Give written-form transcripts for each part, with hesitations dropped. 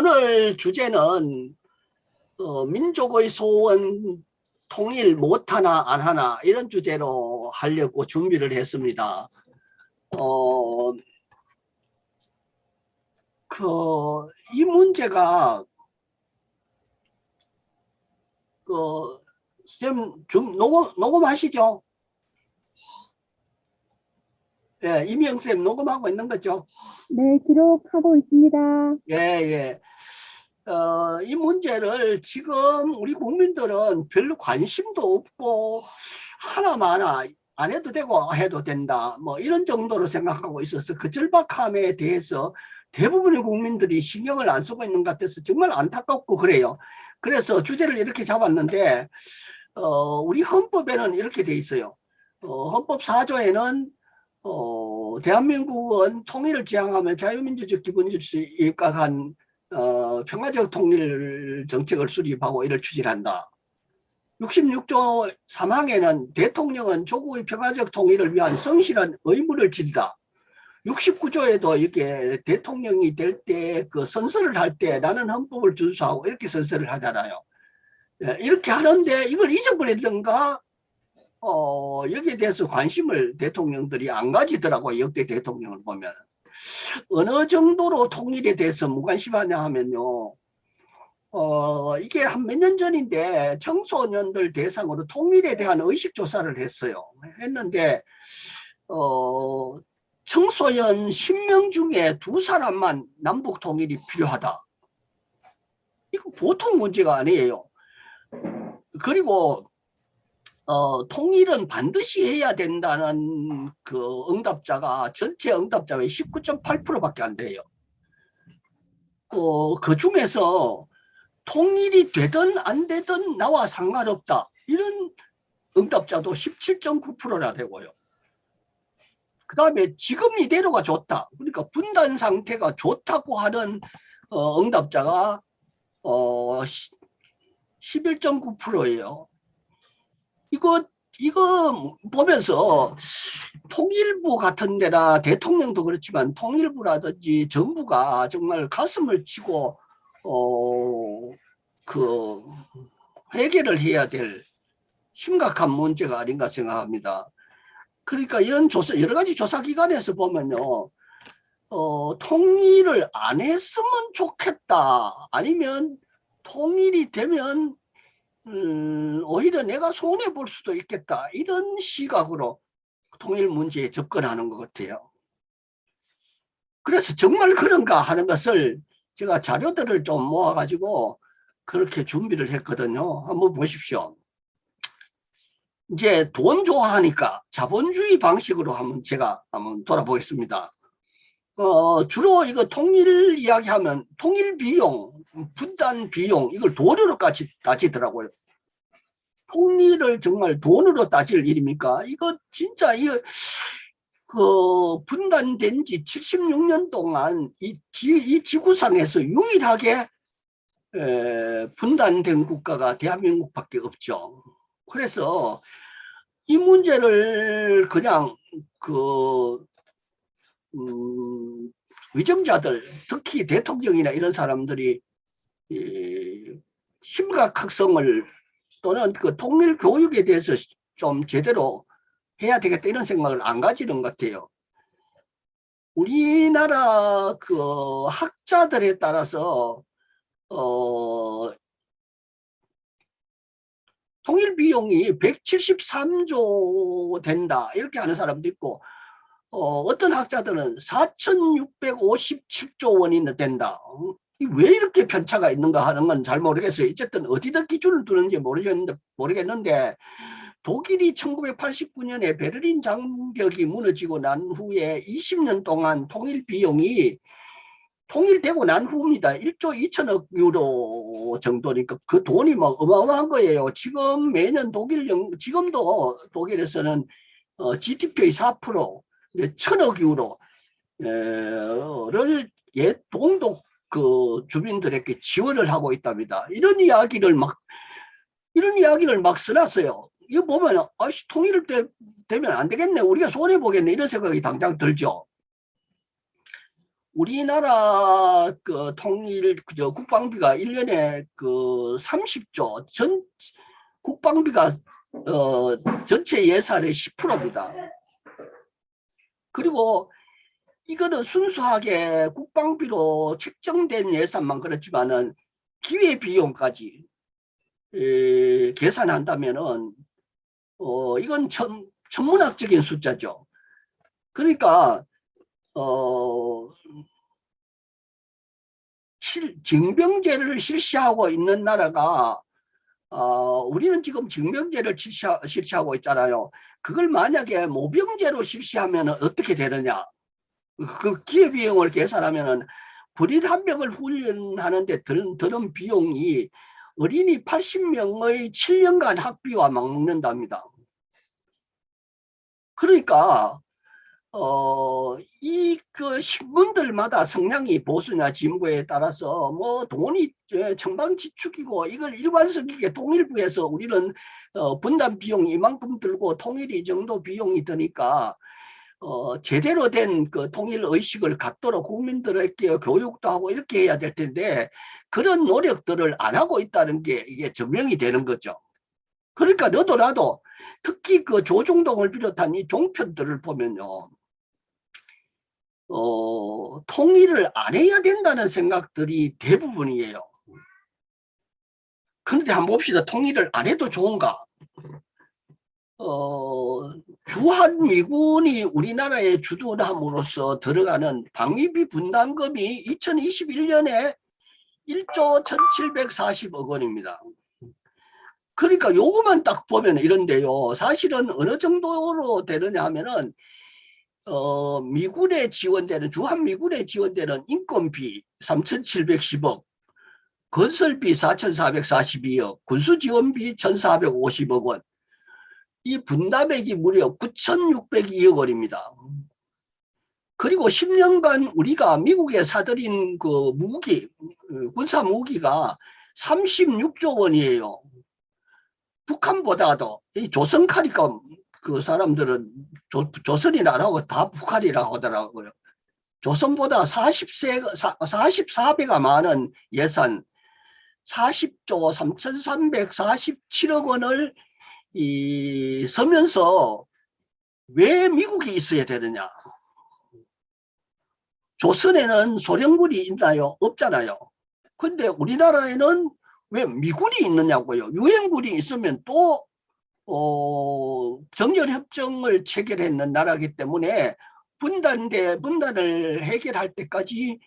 오늘 주제는 민족의 소원 통일 못하나 안 하나 이런 주제로 하려고 준비를 했습니다. 이 문제가 쌤 녹음하시죠? 예, 이명쌤 녹음하고 있는 거죠? 네, 기록하고 있습니다. 예, 예. 이 문제를 지금 우리 국민들은 별로 관심도 없고 하나마나 안 해도 되고 해도 된다 뭐 이런 정도로 생각하고 있어서 그 절박함에 대해서 대부분의 국민들이 신경을 안 쓰고 있는 것 같아서 정말 안타깝고 그래요. 그래서 주제를 이렇게 잡았는데 우리 헌법에는 이렇게 돼 있어요. 헌법 4조에는 대한민국은 통일을 지향하며 자유민주적 기본질서에 입각한 평화적 통일 정책을 수립하고 이를 추진한다. 66조 3항에는 대통령은 조국의 평화적 통일을 위한 성실한 의무를 지다. 69조에도 이렇게 대통령이 될 때 그 선서를 할 때 나는 헌법을 준수하고 이렇게 선서를 하잖아요. 이렇게 하는데 이걸 잊어버렸던가 여기에 대해서 관심을 대통령들이 안 가지더라고요. 역대 대통령을 보면. 어느 정도로 통일에 대해서 무관심하냐 하면요. 이게 한 몇 년 전인데 청소년들 대상으로 통일에 대한 의식조사를 했어요. 했는데 청소년 10명 중에 2사람만 남북 통일이 필요하다. 이거 보통 문제가 아니에요. 그리고 통일은 반드시 해야 된다는 그 응답자가 전체 응답자의 19.8%밖에 안 돼요. 그 중에서 통일이 되든 안 되든 나와 상관없다 이런 응답자도 17.9%나 되고요. 그 다음에 지금 이대로가 좋다. 그러니까 분단 상태가 좋다고 하는 응답자가 11.9%예요. 이거 보면서 통일부 같은 데나 대통령도 그렇지만 통일부라든지 정부가 정말 가슴을 치고 그 해결을 해야 될 심각한 문제가 아닌가 생각합니다. 그러니까 이런 조사, 여러 가지 조사 기관에서 보면요, 통일을 안 했으면 좋겠다. 아니면 통일이 되면 오히려 내가 손해 볼 수도 있겠다. 이런 시각으로 통일 문제에 접근하는 것 같아요. 그래서 정말 그런가 하는 것을 제가 자료들을 좀 모아가지고 그렇게 준비를 했거든요. 한번 보십시오. 이제 돈 좋아하니까 자본주의 방식으로 제가 한번 돌아보겠습니다. 주로 이거 통일 이야기하면 통일 비용, 분단 비용 이걸 돈으로 따지더라고요. 통일을 정말 돈으로 따질 일입니까? 이거 진짜 분단된 지 76년 동안 이 지구상에서 유일하게 분단된 국가가 대한민국밖에 없죠. 그래서 이 문제를 그냥 위정자들, 특히 대통령이나 이런 사람들이 심각성을 또는 그 통일 교육에 대해서 좀 제대로 해야 되겠다 이런 생각을 안 가지는 것 같아요. 우리나라 그 학자들에 따라서 통일 비용이 173조 된다 이렇게 하는 사람도 있고 어떤 학자들은 4,657조 원이 된다. 왜 이렇게 편차가 있는가 하는 건 잘 모르겠어요. 어쨌든 어디다 기준을 두는지 모르겠는데 독일이 1989년에 베를린 장벽이 무너지고 난 후에 20년 동안 통일 비용이 통일되고 난 후입니다. 1조 2천억 유로 정도니까 그 돈이 막 어마어마한 거예요. 지금 매년 지금도 독일에서는 GDP의 4% 1,000억 유로를 동독 그 주민들에게 지원을 하고 있답니다. 이런 이야기를 막 써놨어요. 이거 보면 아씨 통일을 되면 안 되겠네. 우리가 손해 보겠네. 이런 생각이 당장 들죠. 우리나라 그 통일 국방비가 1년에 그 30조 국방비가 전체 예산의 10%입니다. 그리고 이거는 순수하게 국방비로 책정된 예산만 그렇지만은 기회비용까지 계산한다면은 이건 천문학적인 숫자죠. 그러니까 징병제를 실시하고 있는 나라가 우리는 지금 징병제를 실시하고 있잖아요. 그걸 만약에 모병제로 실시하면 어떻게 되느냐. 그 기회비용을 계산하면은 군인 한 명을 훈련하는데 드는 비용이 어린이 80명의 7년간 학비와 맞는답니다. 그러니까 이 그 신문들마다 성향이 보수냐 진보에 따라서 뭐 돈이 천방지축이고 이걸 일관성있게 통일부에서 우리는 분담 비용이 이만큼 들고 통일이 이 정도 비용이 드니까 제대로 된 그 통일 의식을 갖도록 국민들에게 교육도 하고 이렇게 해야 될 텐데 그런 노력들을 안 하고 있다는 게 이게 증명이 되는 거죠. 그러니까 너도 나도 특히 그 조중동을 비롯한 이 종편들을 보면요. 통일을 안 해야 된다는 생각들이 대부분이에요. 그런데 한번 봅시다. 통일을 안 해도 좋은가? 주한미군이 우리나라에 주둔함으로써 들어가는 방위비 분담금이 2021년에 1조 1740억 원입니다. 그러니까 요거만 딱 보면 이런데요. 사실은 어느 정도로 되느냐 하면은 미군에 지원되는 주한미군에 지원되는 인건비 3,710억, 건설비 4,442억, 군수지원비 1,450억 원. 이 분담액이 무려 9,602억 원입니다. 그리고 10년간 우리가 미국에 사들인 그 무기, 군사 무기가 36조 원이에요. 북한보다도 이 조선칼이니까 그 사람들은 조선이라 안 하고 다 북한이라고 하더라고요. 조선보다 44배가 많은 예산 40조 3,347억 원을 서면서 왜 미국이 있어야 되느냐. 조선에는 소련군이 있나요? 없잖아요. 근데 우리나라에는 왜 미군이 있느냐고요. 유엔군이 있으면 또 정전협정을 체결했는 나라이기 때문에 분단을 해결할 때까지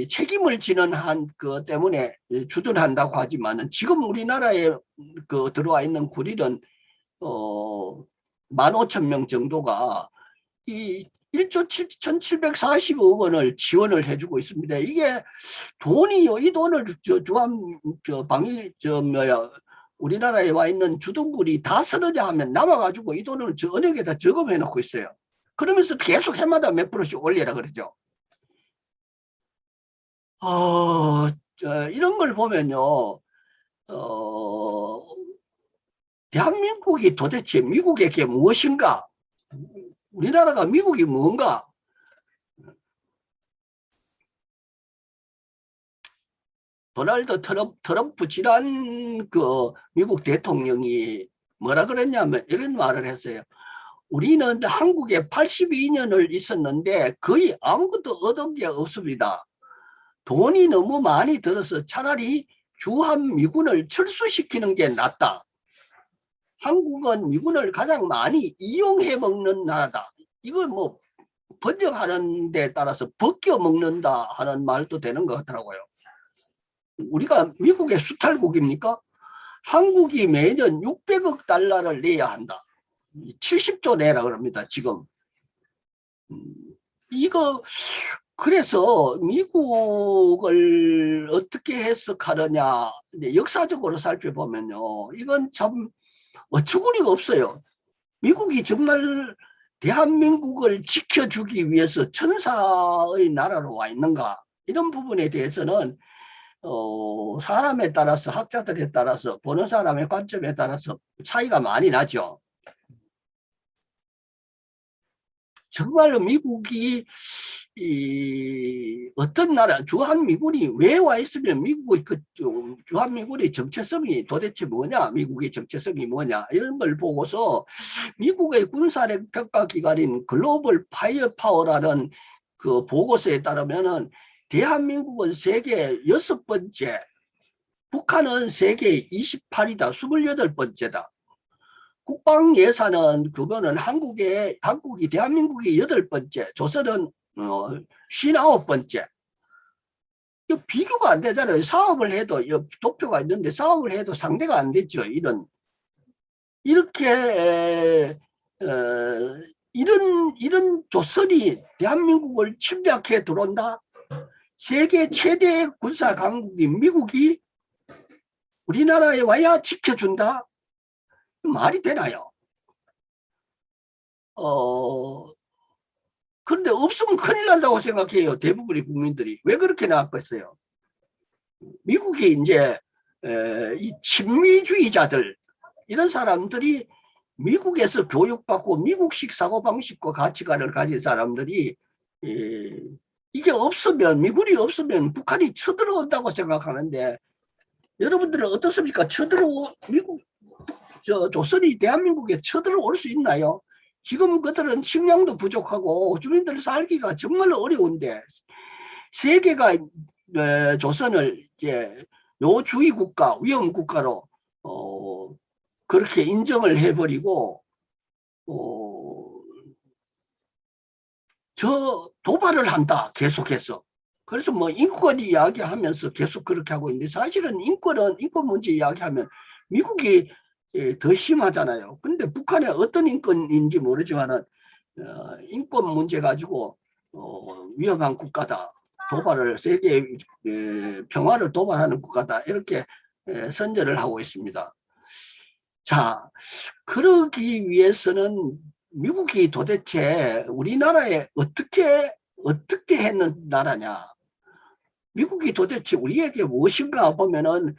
책임을 지는 한 그 때문에 주둔한다고 하지만은 지금 우리나라에 그 들어와 있는 군인은 15,000명 정도가 이 1조 1,740억 원을 지원을 해주고 있습니다. 이게 돈이요. 이 돈을 우리나라에 와 있는 주둔군이 다 쓰느냐 하면 남아가지고 이 돈을 은행에다 저금해 놓고 있어요. 그러면서 계속 해마다 몇 프로씩 올리라 그러죠. 이런 걸 보면요. 대한민국이 도대체 미국에게 무엇인가? 우리나라가 미국이 뭔가? 도널드 트럼프 지난 그 미국 대통령이 뭐라 그랬냐면 이런 말을 했어요. 우리는 한국에 82년을 있었는데 거의 아무것도 얻은 게 없습니다. 돈이 너무 많이 들어서 차라리 주한미군을 철수시키는 게 낫다. 한국은 미군을 가장 많이 이용해 먹는 나라다. 이걸 뭐 번역하는 데 따라서 벗겨 먹는다 하는 말도 되는 것 같더라고요. 우리가 미국의 수탈국입니까? 한국이 매년 600억 달러를 내야 한다. 70조 내라 그럽니다, 지금. 이거, 그래서 미국을 어떻게 해석하느냐. 역사적으로 살펴보면요. 이건 참 어처구니가 없어요. 미국이 정말 대한민국을 지켜주기 위해서 천사의 나라로 와 있는가. 이런 부분에 대해서는 사람에 따라서 학자들에 따라서 보는 사람의 관점에 따라서 차이가 많이 나죠. 정말로 미국이 어떤 나라 주한미군이 왜 와 있으면 미국의 주한미군의 정체성이 도대체 뭐냐, 미국의 정체성이 뭐냐, 이런 걸 보고서 미국의 군사력 평가 기관인 글로벌 파이어 파워라는 그 보고서에 따르면은 대한민국은 세계 6번째, 북한은 세계 28이다, 28번째다. 국방 예산은 그거는 한국이 대한민국이 8번째, 조선은 59번째. 이거 비교가 안 되잖아요. 사업을 해도 도표가 있는데 사업을 해도 상대가 안 됐죠. 이렇게 이런 조선이 대한민국을 침략해 들어온다. 세계 최대 군사 강국인 미국이 우리나라에 와야 지켜준다. 말이 되나요? 그런데 없으면 큰일 난다고 생각해요. 대부분의 국민들이. 왜 그렇게 나왔겠어요? 미국이 이제 이 친미주의자들, 이런 사람들이 미국에서 교육받고 미국식 사고방식과 가치관을 가진 사람들이 이게 없으면, 미군이 없으면 북한이 쳐들어온다고 생각하는데, 여러분들은 어떻습니까? 조선이 대한민국에 쳐들어올 수 있나요? 지금 그들은 식량도 부족하고 주민들 살기가 정말 어려운데, 세계가 조선을 이제 요주의 국가, 위험 국가로 그렇게 인정을 해버리고 저 도발을 한다, 계속해서. 그래서 뭐 인권 이야기하면서 계속 그렇게 하고 있는데, 사실은 인권 문제 이야기하면 미국이 더 심하잖아요. 근데 북한의 어떤 인권인지 모르지만은 인권 문제 가지고 위험한 국가다, 도발을, 세계 평화를 도발하는 국가다, 이렇게 선전을 하고 있습니다. 자, 그러기 위해서는 미국이 도대체 우리나라에 어떻게 했는 나라냐, 미국이 도대체 우리에게 무엇인가 보면은,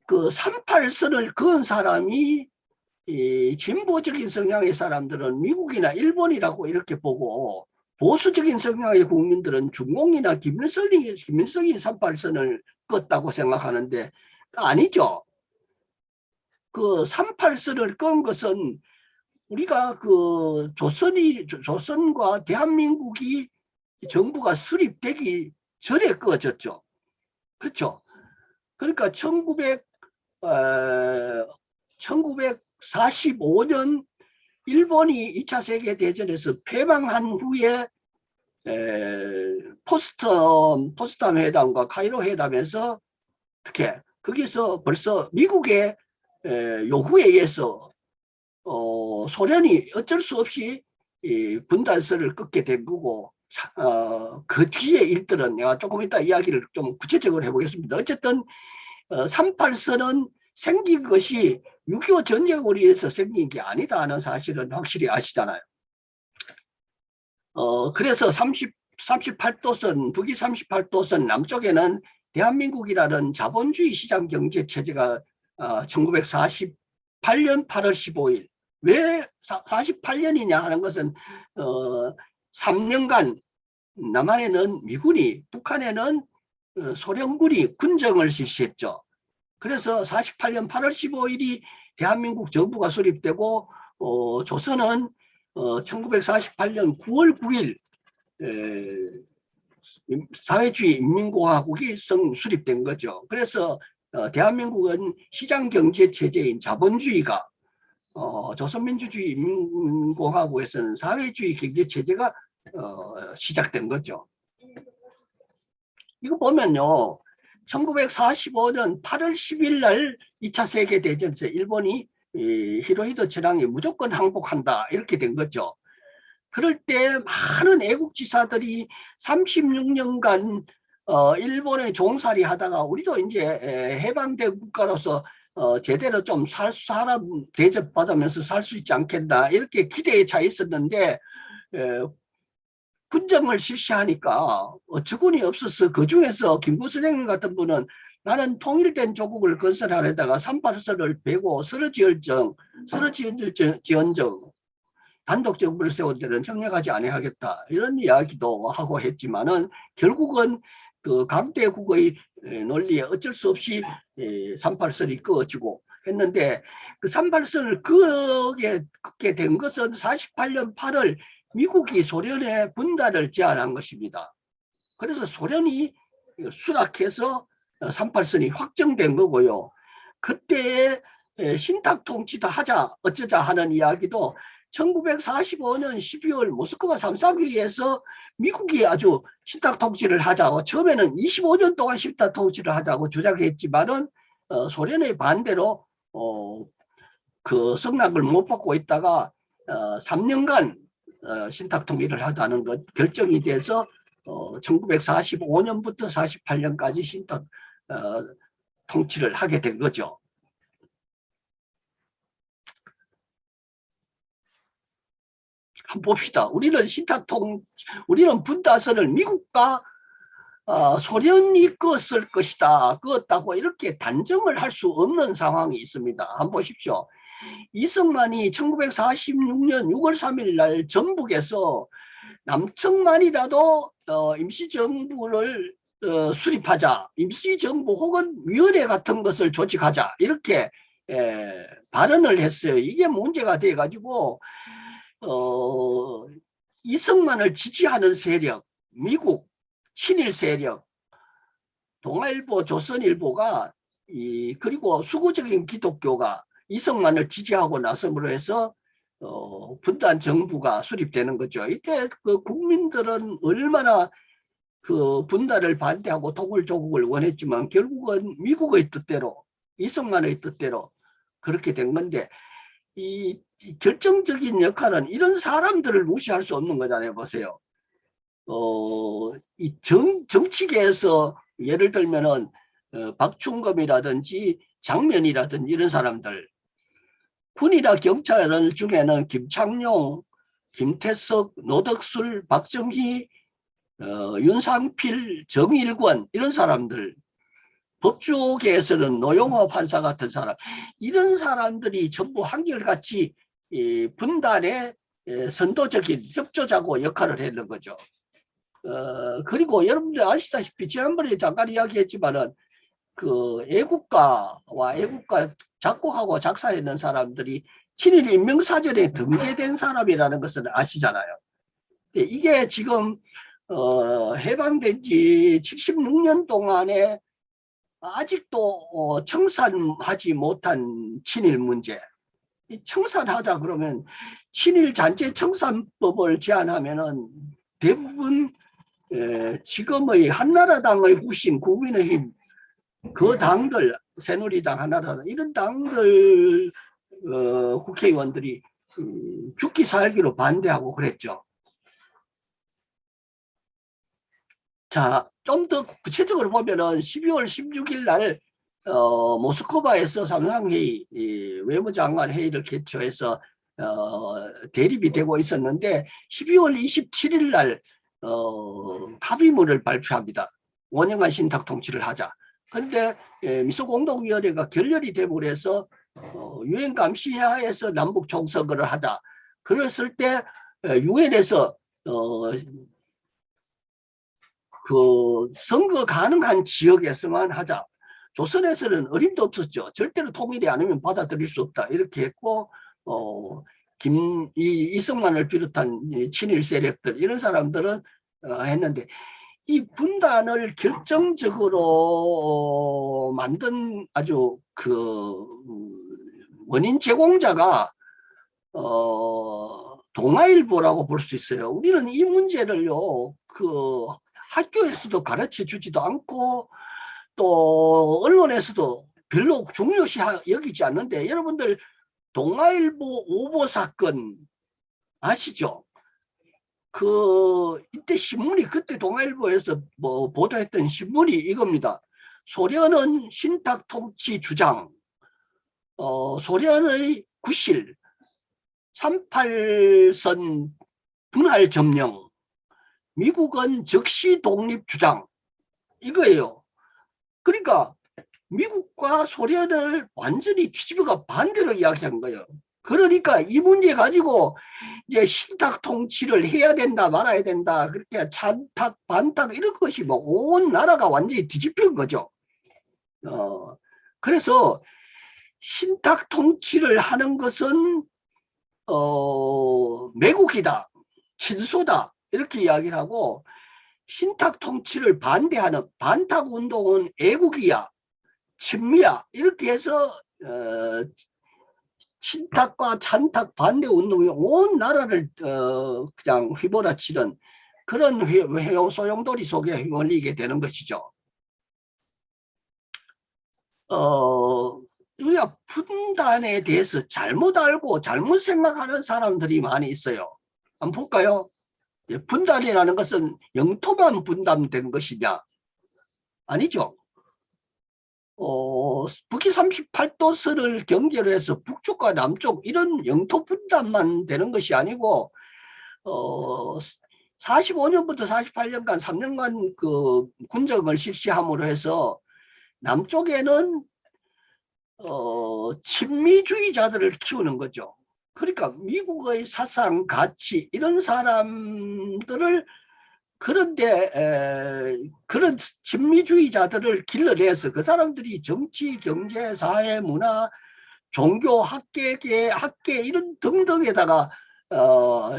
그 38선을 그은 사람이 진보적인 성향의 사람들은 미국이나 일본이라고 이렇게 보고, 보수적인 성향의 국민들은 중공이나 김일성이 38선을 껐다고 생각하는데 아니죠. 그 38선을 건 것은 우리가 그 조선과 대한민국이 정부가 수립되기 전에 꺼졌죠. 그렇죠. 그러니까 1945년 일본이 2차 세계대전에서 패망한 후에 포스담 회담과 카이로 회담에서 어떻게 거기서 벌써 미국의 요구에 의해서 소련이 어쩔 수 없이 분단선을 끊게 된 거고, 그 뒤에 일들은 내가 조금 이따 이야기를 좀 구체적으로 해보겠습니다. 어쨌든 38선은 생긴 것이 6.25 전쟁으로 인해서 생긴 게 아니다는 사실은 확실히 아시잖아요. 그래서 38도선, 북위 38도선 남쪽에는 대한민국이라는 자본주의 시장 경제 체제가 1948년 8월 15일, 왜 48년이냐 하는 것은 3년간 남한에는 미군이, 북한에는 소련군이 군정을 실시했죠. 그래서 48년 8월 15일이 대한민국 정부가 수립되고, 조선은 1948년 9월 9일 사회주의 인민공화국이 수립된 거죠. 그래서 대한민국은 시장경제체제인 자본주의가, 조선민주주의 인민공화국에서는 사회주의 경제체제가 시작된 거죠. 이거 보면요, 1945년 8월 10일 날 2차 세계대전에서 일본이 히로히도 천황이 무조건 항복한다, 이렇게 된 거죠. 그럴 때 많은 애국지사들이 36년간 일본에 종살이 하다가, 우리도 이제 해방된 국가로서 제대로 좀 사람 대접받으면서 살 수 있지 않겠나, 이렇게 기대에 차 있었는데, 군정을 실시하니까 어처구니 없어서, 그 중에서 김구 선생님 같은 분은 나는 통일된 조국을 건설하려다가 38선을 베고 서로지언정 단독 정부를 세운 데는 협력하지 아니하겠다 이런 이야기도 하고 했지만은 결국은 그 강대국의 논리에 어쩔 수 없이 38선이 그어지고 했는데 그 38선을 그게 된 것은 48년 8월 미국이 소련의 분단을 제안한 것입니다. 그래서 소련이 수락해서 38선이 확정된 거고요. 그때 신탁 통치도 하자 어쩌자 하는 이야기도 1945년 12월 모스크바 3.3회의에서 미국이 아주 신탁 통치를 하자고 처음에는 25년 동안 신탁 통치를 하자고 주장했지만은 소련의 반대로 그 승낙을 못 받고 있다가 3년간 신탁 통일을 하자는 것 결정이 돼서 1945년부터 48년까지 신탁 통치를 하게 된 거죠. 한번 봅시다. 우리는 분단선을 미국과 소련이 그었을 것이다, 그었다고 이렇게 단정을 할 수 없는 상황이 있습니다. 한번 보십시오. 이승만이 1946년 6월 3일 날 전북에서 남측만이라도 임시정부를 수립하자, 임시정부 혹은 위원회 같은 것을 조직하자 이렇게 발언을 했어요. 이게 문제가 돼가지고 이승만을 지지하는 세력, 미국 친일 세력, 동아일보, 조선일보가 그리고 수구적인 기독교가 이승만을 지지하고 나섬으로 해서 분단 정부가 수립되는 거죠. 이때 그 국민들은 얼마나 그 분단을 반대하고 통일조국을 원했지만 결국은 미국의 뜻대로 이승만의 뜻대로 그렇게 된 건데 이 결정적인 역할은 이런 사람들을 무시할 수 없는 거잖아요. 보세요. 이 정치계에서 예를 들면은 박충검이라든지 장면이라든지 이런 사람들, 군이나 경찰 중에는 김창룡, 김태석, 노덕술, 박정희, 윤상필, 정일권 이런 사람들, 법조계에서는 노영호 판사 같은 사람, 이런 사람들이 전부 한결같이 분단의 선도적인 협조자고 역할을 했는 거죠. 그리고 여러분들 아시다시피 지난번에 잠깐 이야기했지만은 그 애국가와 애국가 작곡하고 작사했는 사람들이 친일 인명사전에 등재된 사람이라는 것을 아시잖아요. 이게 지금 해방된 지 76년 동안에 아직도 청산하지 못한 친일 문제. 청산하자 그러면 친일 잔재 청산법을 제안하면은 대부분 지금의 한나라당의 후신 국민의힘 그 당들, 새누리당, 한나라당 이런 당들 국회의원들이 죽기 살기로 반대하고 그랬죠. 자, 좀 더 구체적으로 보면은 12월 16일 날 모스크바에서 삼상회의 외무장관 회의를 개최해서 대립이 되고 있었는데 12월 27일 날 합의문을 발표합니다. 원영한 신탁 통치를 하자. 그런데 미소공동위원회가 결렬이 되버려서 유엔 감시하에서 남북 총선거를 하자. 그랬을 때 유엔에서 그 선거 가능한 지역에서만 하자. 조선에서는 어림도 없었죠. 절대로 통일이 아니면 받아들일 수 없다. 이렇게 했고 이승만을 비롯한 친일 세력들 이런 사람들은 했는데 이 분단을 결정적으로 만든 아주 그 원인 제공자가 동아일보라고 볼 수 있어요. 우리는 이 문제를요 그 학교에서도 가르쳐 주지도 않고 또 언론에서도 별로 중요시 여기지 않는데 여러분들 동아일보 오보 사건 아시죠? 이때 신문이 그때 동아일보에서 뭐 보도했던 신문이 이겁니다. 소련은 신탁 통치 주장, 소련의 구실, 38선 분할 점령, 미국은 즉시 독립 주장 이거예요. 그러니까 미국과 소련을 완전히 뒤집어가 반대로 이야기한 거예요. 그러니까 이 문제 가지고 이제 신탁 통치를 해야 된다 말아야 된다 그렇게 찬탁 반탁 이런 것이 뭐 온 나라가 완전히 뒤집힌 거죠. 그래서 신탁 통치를 하는 것은 매국이다, 친소다 이렇게 이야기를 하고, 신탁 통치를 반대하는 반탁 운동은 애국이야, 친미야 이렇게 해서 신탁과 찬탁 반대 운동이 온 나라를 그냥 휘몰아치던 그런 소용돌이 속에 휘말리게 되는 것이죠. 우리가 분단에 대해서 잘못 알고 잘못 생각하는 사람들이 많이 있어요. 한번 볼까요? 분단이라는 것은 영토만 분단된 것이냐? 아니죠. 북위 38도선을 경계로 해서 북쪽과 남쪽 이런 영토 분단만 되는 것이 아니고 45년부터 48년간 3년간 그 군정을 실시함으로 해서 남쪽에는 친미주의자들을 키우는 거죠. 그러니까 미국의 사상, 가치 이런 사람들을 그런데 그런 친미주의자들을 길러내서 그 사람들이 정치, 경제, 사회, 문화, 종교, 학계 이런 등등에다가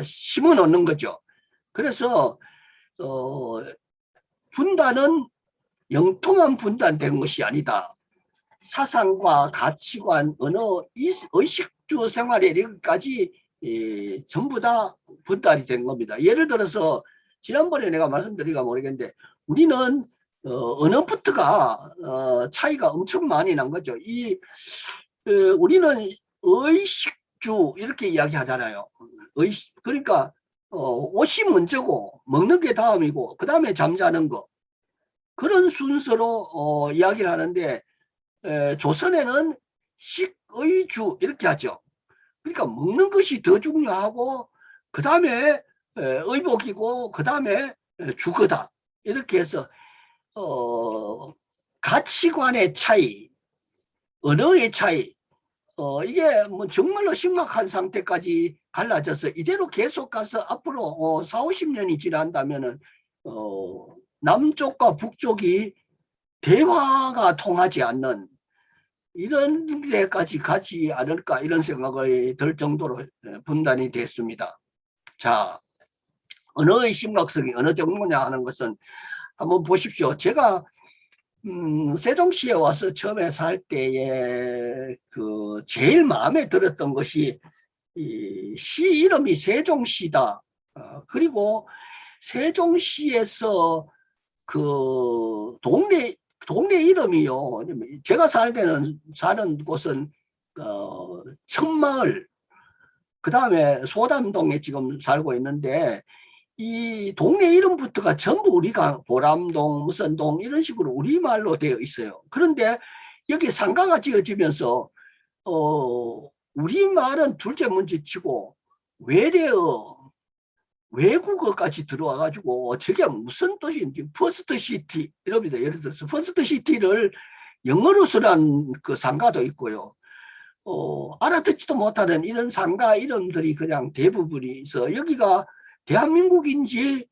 심어 놓는 거죠. 그래서 분단은 영토만 분단된 것이 아니다. 사상과 가치관, 언어, 의식주 생활에 이르기까지 전부 다 분단이 된 겁니다. 예를 들어서 지난번에 내가 말씀드리가 모르겠는데 우리는 언어부터가 차이가 엄청 많이 난 거죠. 우리는 의식주 이렇게 이야기하잖아요. 그러니까 옷이 먼저고 먹는 게 다음이고 그 다음에 잠자는 거 그런 순서로 이야기를 하는데 조선에는 식의주 이렇게 하죠. 그러니까 먹는 것이 더 중요하고 그 다음에 의복이고 그 다음에 주거다 이렇게 해서 가치관의 차이, 언어의 차이 이게 뭐 정말로 심각한 상태까지 갈라져서 이대로 계속 가서 앞으로 4, 50년이 지난다면은 남쪽과 북쪽이 대화가 통하지 않는 이런 데까지 가지 않을까 이런 생각이 들 정도로 분단이 됐습니다. 자, 언어의 심각성이 어느 정도냐 하는 것은 한번 보십시오. 제가 세종시에 와서 처음에 살 때에 그 제일 마음에 들었던 것이 이 시 이름이 세종시다. 그리고 세종시에서 그 동네 이름이요. 제가 사는 곳은 청마을, 그 다음에 소담동에 지금 살고 있는데 이 동네 이름부터가 전부 우리가 보람동, 무슨 동 이런 식으로 우리말로 되어 있어요. 그런데 여기 상가가 지어지면서 우리말은 둘째 문제 치고 외래어, 외국어까지 들어와 가지고 저게 무슨 뜻인지 퍼스트 시티 이럽니다. 예를 들어서 퍼스트 시티를 영어로 쓰는 그 상가도 있고요. 알아듣지도 못하는 이런 상가 이름들이 그냥 대부분이 있어. 여기가 대한민국인지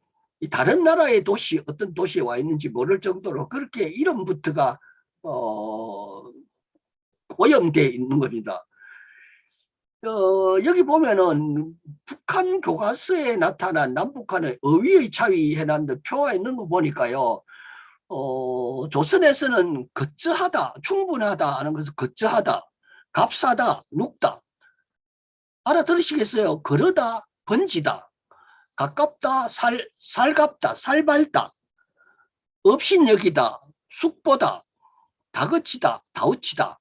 다른 나라의 도시 어떤 도시에 와 있는지 모를 정도로 그렇게 이름부터가 오염되어 있는 겁니다. 여기 보면은 북한 교과서에 나타난 남북한의 어휘의 차이 해놨는데 표가 있는 거 보니까요. 조선에서는 거저하다, 충분하다 하는 것은 거저하다, 값싸다, 눕다. 알아들으시겠어요? 거르다, 번지다, 가깝다, 살갑다, 살발다, 업신여기다, 숙보다, 다그치다, 다우치다,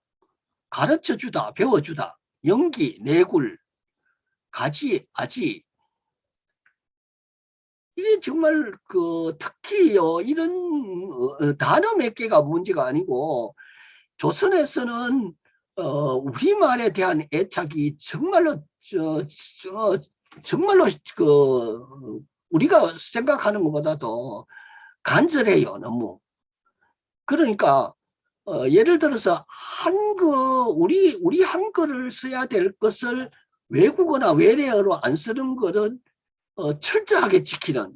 가르쳐주다, 배워주다, 연기, 내굴, 가지, 아지. 이게 정말 그 특히요 이런 단어 몇 개가 문제가 아니고 조선에서는 우리말에 대한 애착이 정말로 정말로 그 우리가 생각하는 것보다도 간절해요 너무. 그러니까 예를 들어서 우리 한글을 써야 될 것을 외국어나 외래어로 안 쓰는 것은 철저하게 지키는.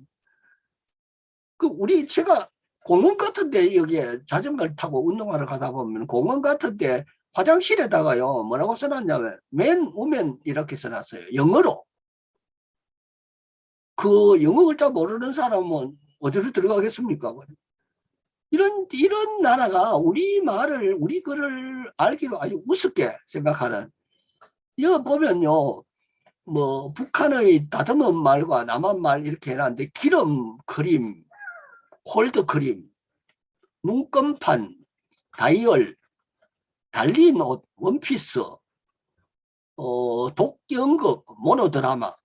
제가 공원 같은데 여기에 자전거를 타고 운동하러 가다 보면 공원 같은데 화장실에다가요 뭐라고 써놨냐면 맨 우면 이렇게 써놨어요. 영어로. 그 영어 글자 모르는 사람은 어디로 들어가겠습니까? 이런 나라가 우리 글을 알기로 아주 우습게 생각하는. 이거 보면요, 뭐, 북한의 다듬은 말과 남한 말 이렇게 해놨는데, 기름 그림, 홀드 그림, 눈금판, 다이얼, 달린 옷, 원피스, 독연극, 모노드라마,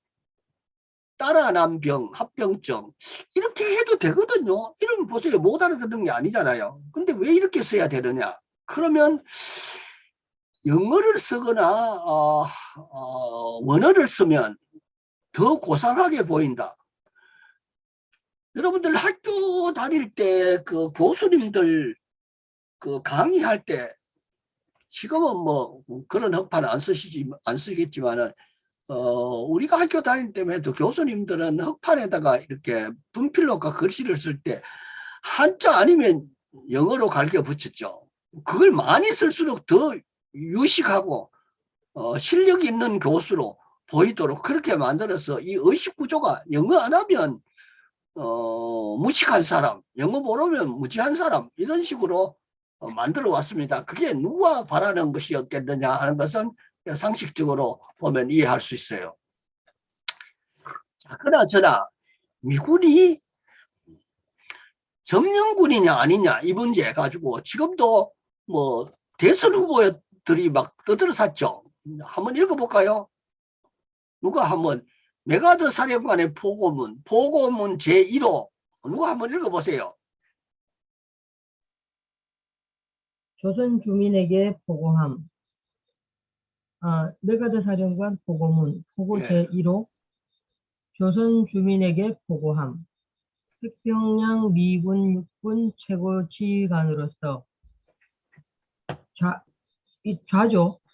따라난 병, 합병증, 이렇게 해도 되거든요. 이러면 보세요. 못 알아듣는 게 아니잖아요. 근데 왜 이렇게 써야 되느냐? 그러면 영어를 쓰거나 원어를 쓰면 더 고상하게 보인다. 여러분들 학교 다닐 때 그 교수님들 그 강의할 때 지금은 뭐 그런 흑판 안 쓰겠지만은 우리가 학교 다닐 때만 해도 교수님들은 흑판에다가 이렇게 분필로가 글씨를 쓸 때 한자 아니면 영어로 갈겨 붙였죠. 그걸 많이 쓸수록 더 유식하고 실력 있는 교수로 보이도록 그렇게 만들어서 이 의식 구조가 영어 안 하면 무식한 사람, 영어 모르면 무지한 사람 이런 식으로 만들어 왔습니다. 그게 누가 바라는 것이었겠느냐 하는 것은 상식적으로 보면 이해할 수 있어요. 자, 그나저나 미군이 점령군이냐 아니냐 이 문제 가지고 지금도 뭐 대선 후보들이 막 떠들어섰죠. 한번 읽어볼까요? 누가 한번 메가드 사령관의 보고문 제1호 누가 한번 읽어보세요. 조선 주민에게 보고함. 메가드 사령관 보고문 보고 예. 제1호 조선 주민에게 보고함. 태평양 미군 육군 최고 지휘관으로서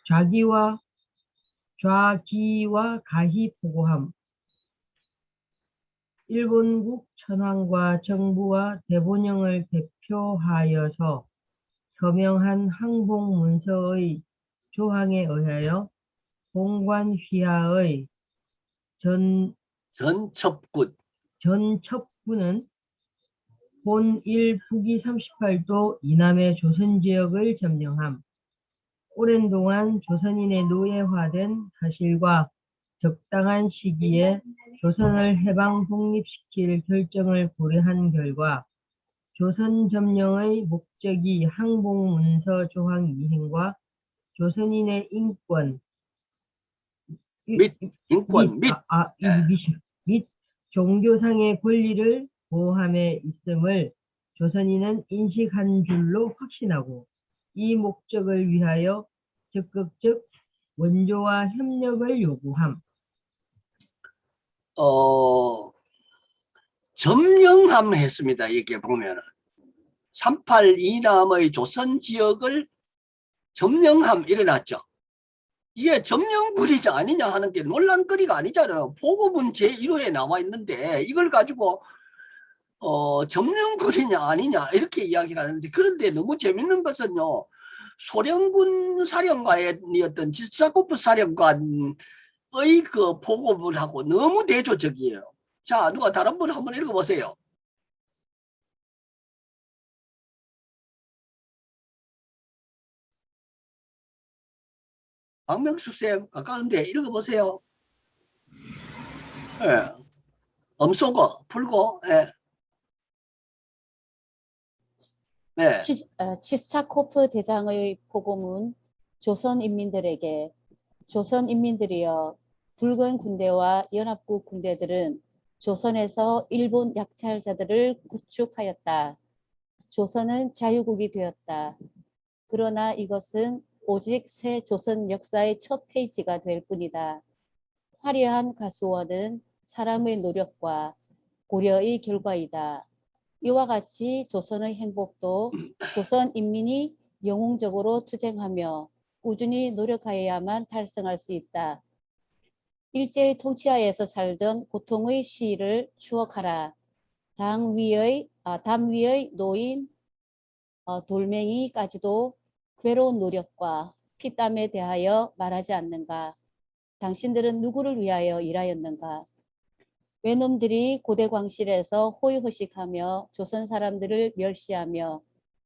좌기와 가히 보고함. 일본국 천황과 정부와 대본영을 대표하여서 서명한 항복문서의 조항에 의하여 본관 휘하의 전첩군은 본일 북위 38도 이남의 조선지역을 점령함. 오랜 동안 조선인의 노예화된 사실과 적당한 시기에 조선을 해방 독립시킬 결정을 고려한 결과 조선 점령의 목적이 항복문서 조항 이행과 조선인의 인권 및 종교상의 권리를 보호함에 있음을 조선인은 인식한 줄로 확신하고 이 목적을 위하여 적극적 원조와 협력을 요구함. 점령함 했습니다. 이게 보면은 38 이남의 조선 지역을 점령함 일어났죠. 이게 점령군이냐 아니냐 하는 게 논란거리가 아니잖아요. 보고문 제1호에 나와 있는데 이걸 가지고 점령군이냐 아니냐 이렇게 이야기를 하는데, 그런데 너무 재밌는 것은요, 소련군 사령관이었던 지스타코프 사령관의 그 보고문하고 너무 대조적이에요. 자, 누가 다른 분 한번 읽어보세요. 박명숙 쌤 가까운데 읽어보세요. 예. 엄쏘고 풀고. 예. 네. 치스타코프 대장의 보고문. 조선인민들에게, 조선인민들이여, 붉은 군대와 연합국 군대들은 조선에서 일본 약탈자들을 구축하였다. 조선은 자유국이 되었다. 그러나 이것은 오직 새 조선 역사의 첫 페이지가 될 뿐이다. 화려한 가수원은 사람의 노력과 고려의 결과이다. 이와 같이 조선의 행복도 조선 인민이 영웅적으로 투쟁하며 꾸준히 노력하여야만 달성할 수 있다. 일제의 통치하에서 살던 고통의 시를 추억하라. 담 위의 노인 돌멩이까지도 괴로운 노력과 피땀에 대하여 말하지 않는가? 당신들은 누구를 위하여 일하였는가? 외놈들이 고대 광실에서 호의호식하며 조선 사람들을 멸시하며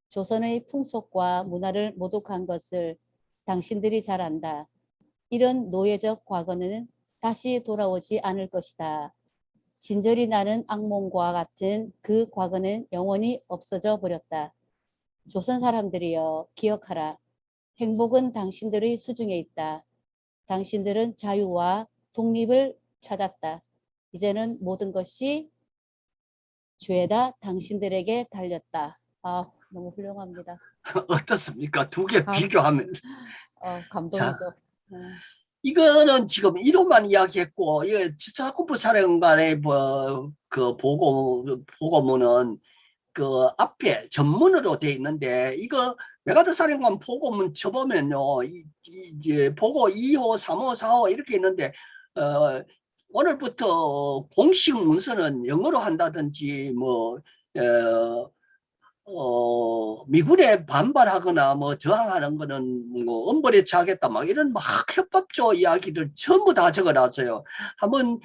조선의 풍속과 문화를 모독한 것을 당신들이 잘 안다. 이런 노예적 과거는 다시 돌아오지 않을 것이다. 진절이 나는 악몽과 같은 그 과거는 영원히 없어져 버렸다. 조선 사람들이여 기억하라. 행복은 당신들의 수중에 있다. 당신들은 자유와 독립을 찾았다. 이제는 모든 것이 죄다 당신들에게 달렸다. 아, 너무 훌륭합니다. 어떻습니까? 두 개 감- 비교하면. 감동이죠. 이거는 지금 이론만 이야기했고, 이게 치사코프 사령관의 그 보고문은 그 앞에 전문으로 돼 있는데, 이거 메가더 사령관 보고문 쳐보면요, 이제 보고 2호, 3호, 4호 이렇게 있는데, 오늘부터 공식 문서는 영어로 한다든지, 미군에 반발하거나 저항하는 거는 엄벌에 처하겠다 막 이런 막 협박조 이야기를 전부 다 적어놨어요. 한번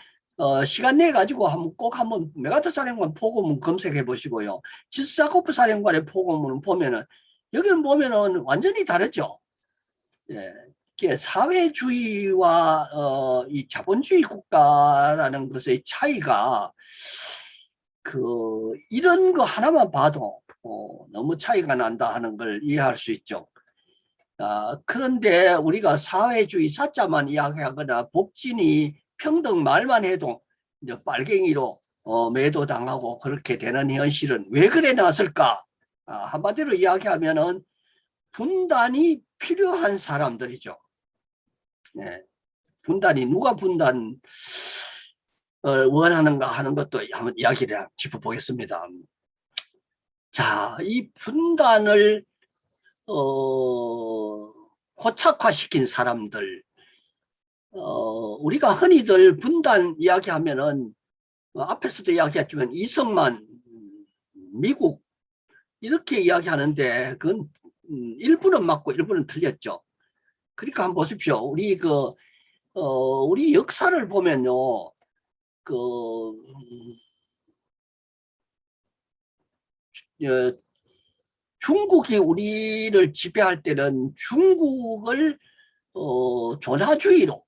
시간 내 가지고 한번 메가더 사령관 보고문 검색해 보시고요. 치스자코프 사령관의 보고문을 보면은 여기는 보면은 완전히 다르죠. 예. 이게 사회주의와 이 자본주의 국가라는 것의 차이가 이런 거 하나만 봐도 너무 차이가 난다 하는 걸 이해할 수 있죠. 그런데 우리가 사회주의 사자만 이야기하거나 복진이 평등 말만 해도 이제 빨갱이로 매도당하고 그렇게 되는 현실은 왜 그래 났을까? 한마디로 이야기하면은 분단이 필요한 사람들이죠. 네. 분단이 누가 분단 원하는가 하는 것도 한번 이야기를 짚어보겠습니다. 자, 이 분단을 고착화시킨 사람들, 우리가 흔히들 분단 이야기하면은 앞에서도 이야기했지만 이승만, 미국 이렇게 이야기하는데 그건 일부는 맞고 일부는 틀렸죠. 그러니까 한번 보십시오. 우리 역사를 보면요, 중국이 우리를 지배할 때는 중국을 존하주의로,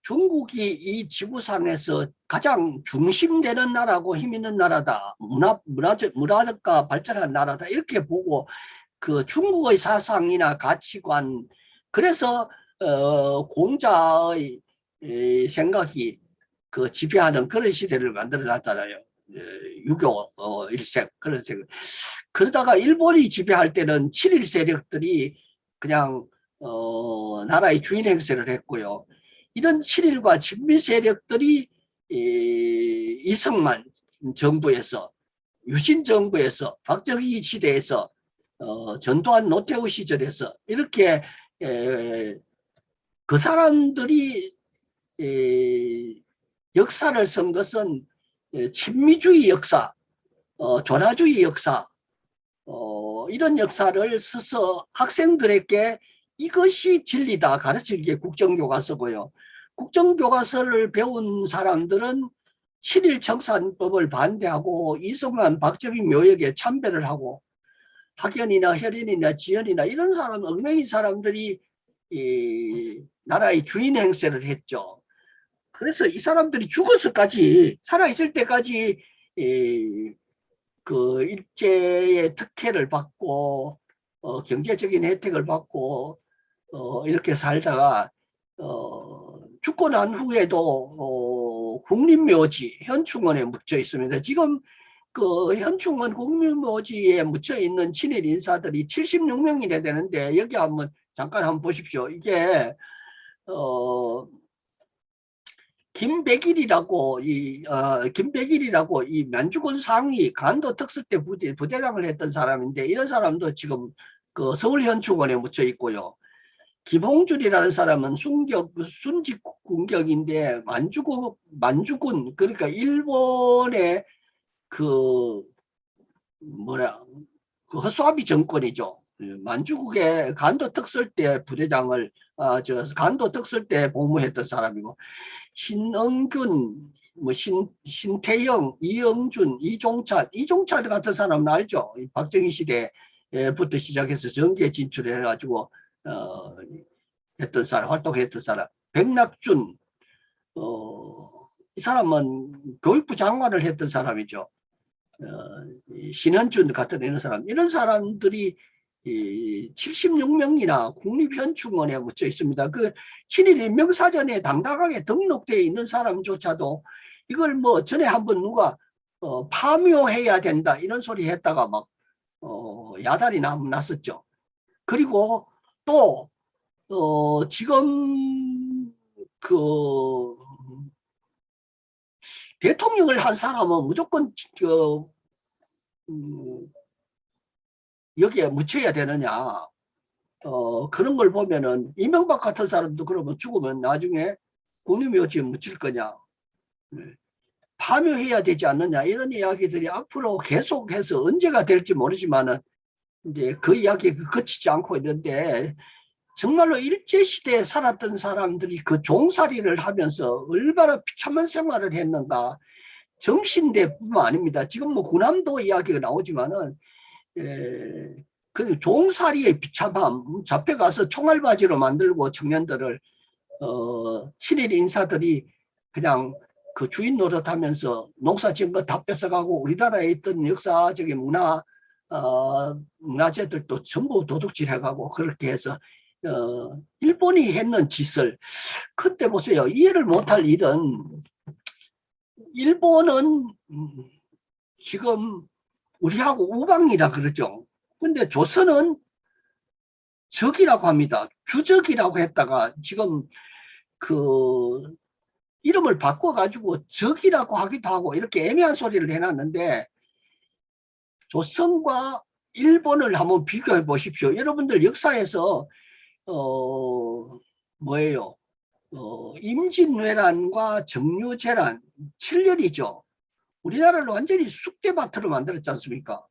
중국이 이 지구상에서 가장 중심되는 나라고 힘 있는 나라다, 문화가 발전한 나라다 이렇게 보고 그 중국의 사상이나 가치관, 그래서 공자의 생각이 그 지배하는 그런 시대를 만들어 놨잖아요. 유교 일색 그런 색. 그러다가 일본이 지배할 때는 친일 세력들이 그냥 나라의 주인 행세를 했고요. 이런 친일과 친미 세력들이 이승만 정부에서, 유신 정부에서, 박정희 시대에서, 전두환 노태우 시절에서 이렇게 그 사람들이 역사를 쓴 것은 친미주의 역사, 존하주의 역사, 이런 역사를 써서 학생들에게 이것이 진리다 가르치는 게 국정교과서고요. 국정교과서를 배운 사람들은 친일 청산법을 반대하고 이승만 박정희 묘역에 참배를 하고 학연이나 혈연이나 지연이나 이런 사람, 엉맹이 사람들이 나라의 주인 행세를 했죠. 그래서 이 사람들이 죽어서까지, 살아있을 때까지 그 일제의 특혜를 받고 경제적인 혜택을 받고 이렇게 살다가 죽고 난 후에도 국립묘지 현충원에 묻혀 있습니다. 지금 그 현충원 국립묘지에 묻혀 있는 친일 인사들이 76명이나 되는데 여기 잠깐 한번 보십시오. 이게 김백일이라고 이 만주군 상위 간도 특수 때 부대장을 했던 사람인데 이런 사람도 지금 그 서울현충원에 묻혀 있고요. 김홍준이라는 사람은 순직 군격인데 만주군 그러니까 일본의 그 뭐냐 그 허수아비 정권이죠. 만주국의 간도 특설대 부대장을 간도 특설대 복무했던 사람이고 신응균 뭐 신태영, 이영준, 이종찬 같은 사람은 알죠. 박정희 시대부터 시작해서 정계 진출해 가지고 했던 사람, 활동했던 사람. 백낙준 이 사람은 교육부 장관을 했던 사람이죠. 신현준 같은 이런 사람들이 76명이나 국립현충원에 묻혀 있습니다. 그 친일 인명사전에 당당하게 등록되어 있는 사람조차도 이걸 뭐 전에 한번 누가 파묘해야 된다 이런 소리 했다가 막 야단이 났었죠. 그리고 또 지금 그 대통령을 한 사람은 무조건 여기에 묻혀야 되느냐. 그런 걸 보면은 이명박 같은 사람도 그러면 죽으면 나중에 국립묘지에 묻힐 거냐. 파묘해야 되지 않느냐 이런 이야기들이 앞으로 계속해서 언제가 될지 모르지만은 이제 그 이야기가 그치지 않고 있는데 정말로 일제시대에 살았던 사람들이 그 종살이를 하면서 얼마나 비참한 생활을 했는가. 정신대뿐만 아닙니다. 지금 뭐 군함도 이야기가 나오지만은 그 종살이의 비참함, 잡혀가서 총알바지로 만들고 청년들을 친일 인사들이 그냥 그 주인 노릇하면서 농사 지은 거 다 뺏어가고 우리나라에 있던 역사적인 문화재들도 전부 도둑질해가고 그렇게 해서 일본이 했는 짓을 그때 보세요. 이해를 못할 일은 일본은 지금 우리하고 우방이라 그러죠. 근데 조선은 적이라고 합니다. 주적이라고 했다가 지금 그 이름을 바꿔가지고 적이라고 하기도 하고 이렇게 애매한 소리를 해놨는데 조선과 일본을 한번 비교해 보십시오. 여러분들 역사에서 뭐예요? 임진왜란과 정유재란 7년이죠. 우리나라를 완전히 쑥대밭으로 만들었지 않습니까?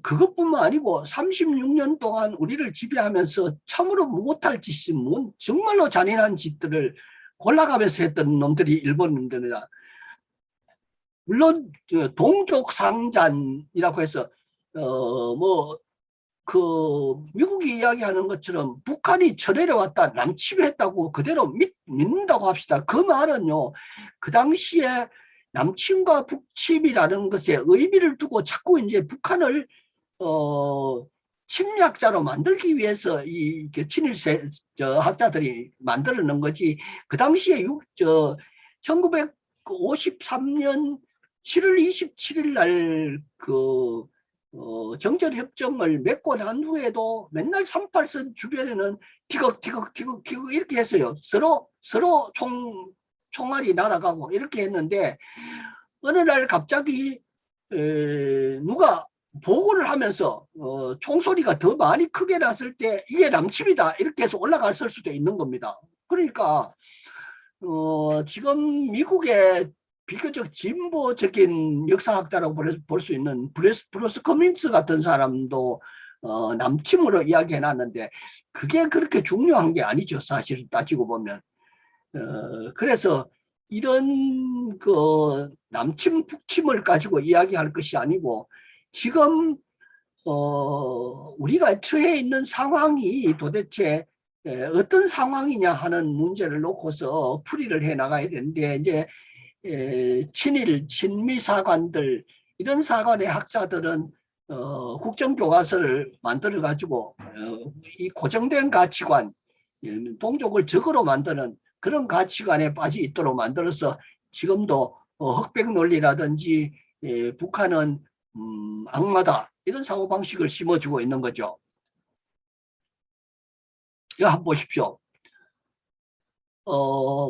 그것뿐만 아니고 36년 동안 우리를 지배하면서 참으로 못할 짓이 정말로 잔인한 짓들을 골라가면서 했던 놈들이 일본 놈들이다. 물론 동족상잔이라고 해서 미국이 이야기하는 것처럼 북한이 쳐내려왔다 남침했다고 그대로 믿는다고 합시다. 그 말은요 그 당시에 남침과 북침이라는 것에 의미를 두고 자꾸 이제 북한을 침략자로 만들기 위해서 이 친일 학자들이 만들어 놓은 거지. 그 당시에 1953년 7월 27일 날 그 정전협정을 맺고 난 후에도 맨날 38선 주변에는 티격티격 이렇게 했어요. 서로 총알이 날아가고 이렇게 했는데 어느 날 갑자기 누가 보고를 하면서 총소리가 더 많이 크게 났을 때 이게 남침이다 이렇게 해서 올라갔을 수도 있는 겁니다. 그러니까 지금 미국의 비교적 진보적인 역사학자라고 볼 수 있는 브루스 커민스 같은 사람도 남침으로 이야기해놨는데 그게 그렇게 중요한 게 아니죠. 사실 따지고 보면. 그래서 이런 그 남침 북침을 가지고 이야기할 것이 아니고 지금 우리가 처해 있는 상황이 도대체 어떤 상황이냐 하는 문제를 놓고서 풀이를 해 나가야 되는데 이제 친미 사관들 이런 사관의 학자들은 국정교과서를 만들어 가지고 이 고정된 가치관 동족을 적으로 만드는 그런 가치관에 빠져 있도록 만들어서 지금도 흑백 논리라든지 북한은 악마다 이런 사고방식을 심어주고 있는 거죠. 이거 한번 보십시오.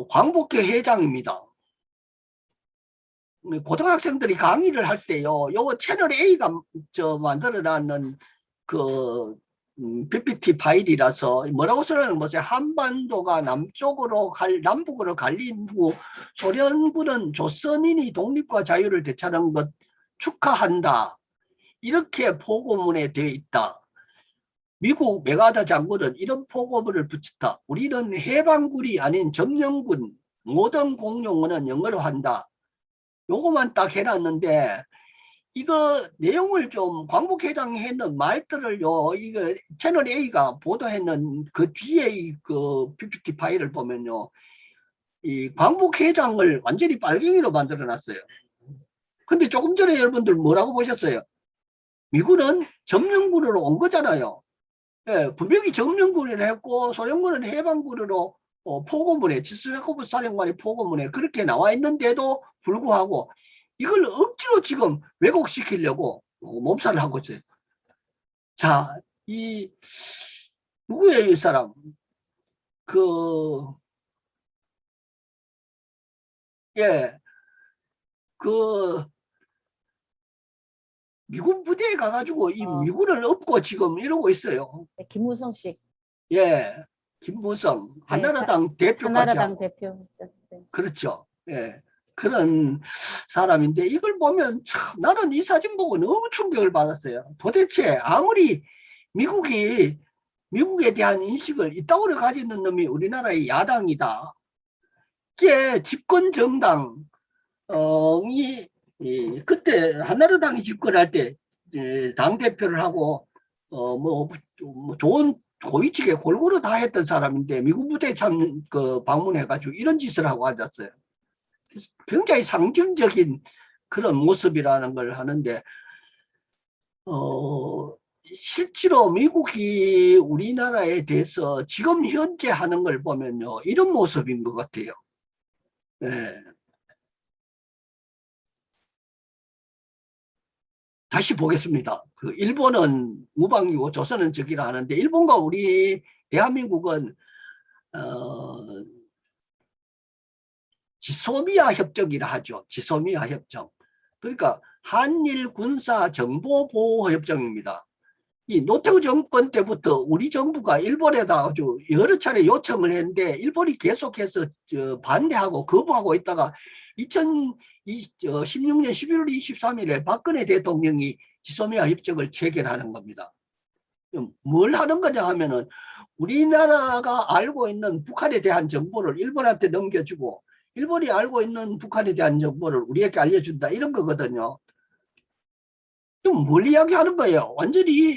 광복회 회장입니다. 고등학생들이 강의를 할 때요, 요 채널 A가 만들어놨는 그 PPT 파일이라서 뭐라고 쓰는 거죠? 한반도가 남북으로 갈린 후 소련군은 조선인이 독립과 자유를 되찾은 것 축하한다. 이렇게 보고문에 되어 있다. 미국 메가다 장군은 이런 보고문을 붙였다. 우리는 해방군이 아닌 점령군, 모든 공용어는 영어로 한다. 요거만 딱 해놨는데 이거 내용을 좀 광복회장이 했는 말들을요, 이거 채널 A가 보도했는 그 뒤에 그 PPT 파일을 보면요, 이 광복회장을 완전히 빨갱이로 만들어 놨어요. 근데 조금 전에 여러분들 뭐라고 보셨어요? 미군은 점령군으로 온 거잖아요. 예, 분명히 점령군을 했고 소련군은 해방군으로 포고문에 지스야코브 사령관의 포고문에 그렇게 나와 있는데도 불구하고 이걸 억지로 지금 왜곡시키려고 몸살을 하고 있어요. 자, 누구예요, 이 사람? 예, 그 미군 부대에 가가지고 이 미군을 업고 지금 이러고 있어요. 네, 김무성 씨. 예, 김무성, 네, 한나라당 대표까지 한나라당 하고. 대표. 네. 그렇죠. 예. 그런 사람인데 이걸 보면 참 나는 이 사진 보고 너무 충격을 받았어요. 도대체 아무리 미국에 대한 인식을 이따구로 가지는 놈이 우리나라의 야당이다. 이게 집권 정당 그때 한나라당이 집권할 때 당 대표를 하고 뭐 좋은 고위직에 골고루 다 했던 사람인데 미국 부대에 참 방문해가지고 이런 짓을 하고 앉았어요. 굉장히 상징적인 그런 모습이라는 걸 하는데 실제로 미국이 우리나라에 대해서 지금 현재 하는 걸 보면요 이런 모습인 것 같아요. 네. 다시 보겠습니다. 그 일본은 우방이고 조선은 적이라 하는데 일본과 우리 대한민국은 지소미아 협정이라 하죠. 지소미아 협정. 그러니까 한일 군사 정보 보호 협정입니다. 이 노태우 정권 때부터 우리 정부가 일본에다 아주 여러 차례 요청을 했는데 일본이 계속해서 반대하고 거부하고 있다가 2016년 11월 23일에 박근혜 대통령이 지소미아 협정을 체결하는 겁니다. 뭘 하는 거냐 하면은 우리나라가 알고 있는 북한에 대한 정보를 일본한테 넘겨주고 일본이 알고 있는 북한에 대한 정보를 우리에게 알려준다 이런 거거든요. 좀 뭘 이야기하는 거예요. 완전히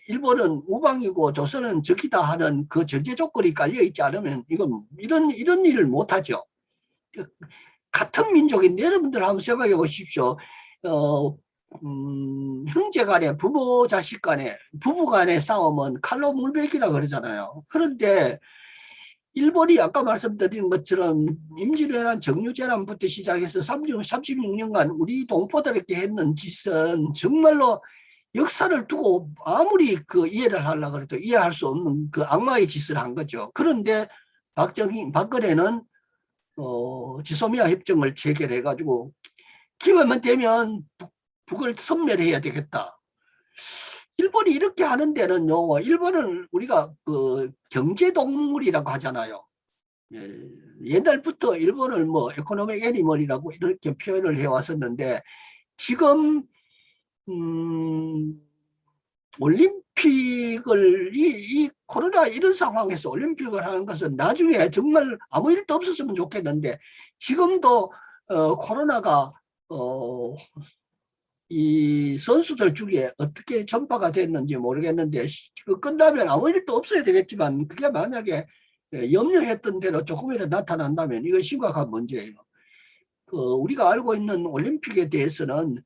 일본은 우방이고 조선은 적이다 하는 그 전제 조건이 깔려있지 않으면 이건 이런 일을 못하죠. 같은 민족인데 여러분들 한번 생각해 보십시오. 형제 간에 부모 자식 간에 부부 간의 싸움은 칼로 물베기라 그러잖아요. 그런데 일본이 아까 말씀드린 것처럼 임진왜란 정유재난부터 시작해서 36년간 우리 동포들에게 했는 짓은 정말로 역사를 두고 아무리 이해를 하려고 해도 이해할 수 없는 그 악마의 짓을 한 거죠. 그런데 박근혜는 지소미아 협정을 체결해 가지고 기회만 되면 북을 섬멸해야 되겠다. 일본이 이렇게 하는 데는요, 일본은 우리가 경제동물이라고 하잖아요. 옛날부터 일본을 뭐 에코노믹 애니멀이라고 이렇게 표현을 해왔었는데 지금 올림픽을 이 코로나 이런 상황에서 올림픽을 하는 것은 나중에 정말 아무 일도 없었으면 좋겠는데 지금도 코로나가 이 선수들 중에 어떻게 전파가 됐는지 모르겠는데 끝나면 아무 일도 없어야 되겠지만 그게 만약에 염려했던 대로 조금이라도 나타난다면 이거 심각한 문제예요. 우리가 알고 있는 올림픽에 대해서는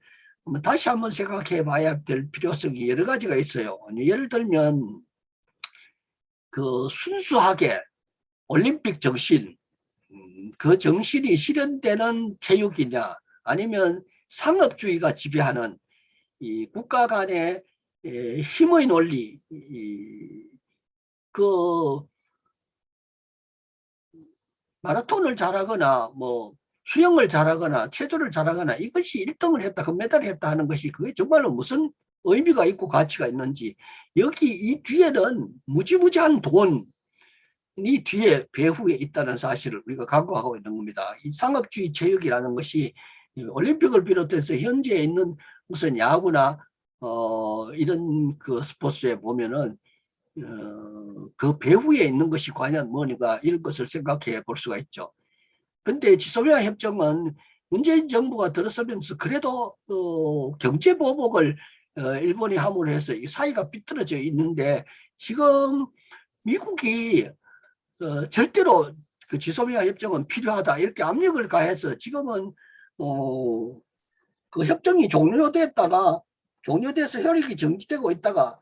다시 한번 생각해 봐야 될 필요성이 여러 가지가 있어요. 예를 들면 순수하게 올림픽 정신, 그 정신이 실현되는 체육이냐 아니면 상업주의가 지배하는 이 국가 간의 힘의 논리, 마라톤을 잘하거나 뭐 수영을 잘하거나 체조를 잘하거나 이것이 1등을 했다 금메달을 했다 하는 것이 그게 정말로 무슨 의미가 있고 가치가 있는지, 여기 이 뒤에는 무지무지한 돈이 뒤에 배후에 있다는 사실을 우리가 각오하고 있는 겁니다. 이 상업주의 체육이라는 것이 올림픽을 비롯해서 현재 있는 무슨 야구나 이런 그 스포츠에 보면은 그 배후에 있는 것이 과연 뭐니까 이런 것을 생각해 볼 수가 있죠. 근데 지소미아 협정은 문재인 정부가 들어서면서 그래도 경제 보복을 일본이 함으로 해서 이 사이가 삐뚤어져 있는데, 지금 미국이 절대로 그 지소미아 협정은 필요하다 이렇게 압력을 가해서 지금은 그 협정이 종료돼서 효력이 정지되고 있다가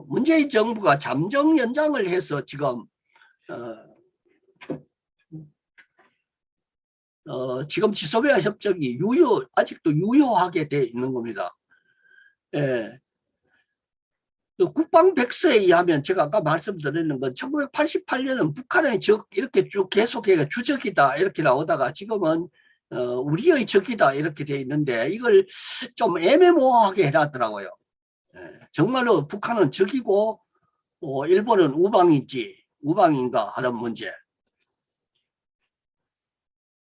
문재인 정부가 잠정 연장을 해서 지금 지금 지소미아 협정이 아직도 유효하게 돼 있는 겁니다. 예. 국방백서에 의하면 제가 아까 말씀드리는 건 1988년은 북한의 적 이렇게 쭉 계속해서 주적이다 이렇게 나오다가 지금은 우리의 적이다 이렇게 돼 있는데, 이걸 좀 애매모호하게 해놨더라고요. 예. 정말로 북한은 적이고 일본은 우방인가 하는 문제.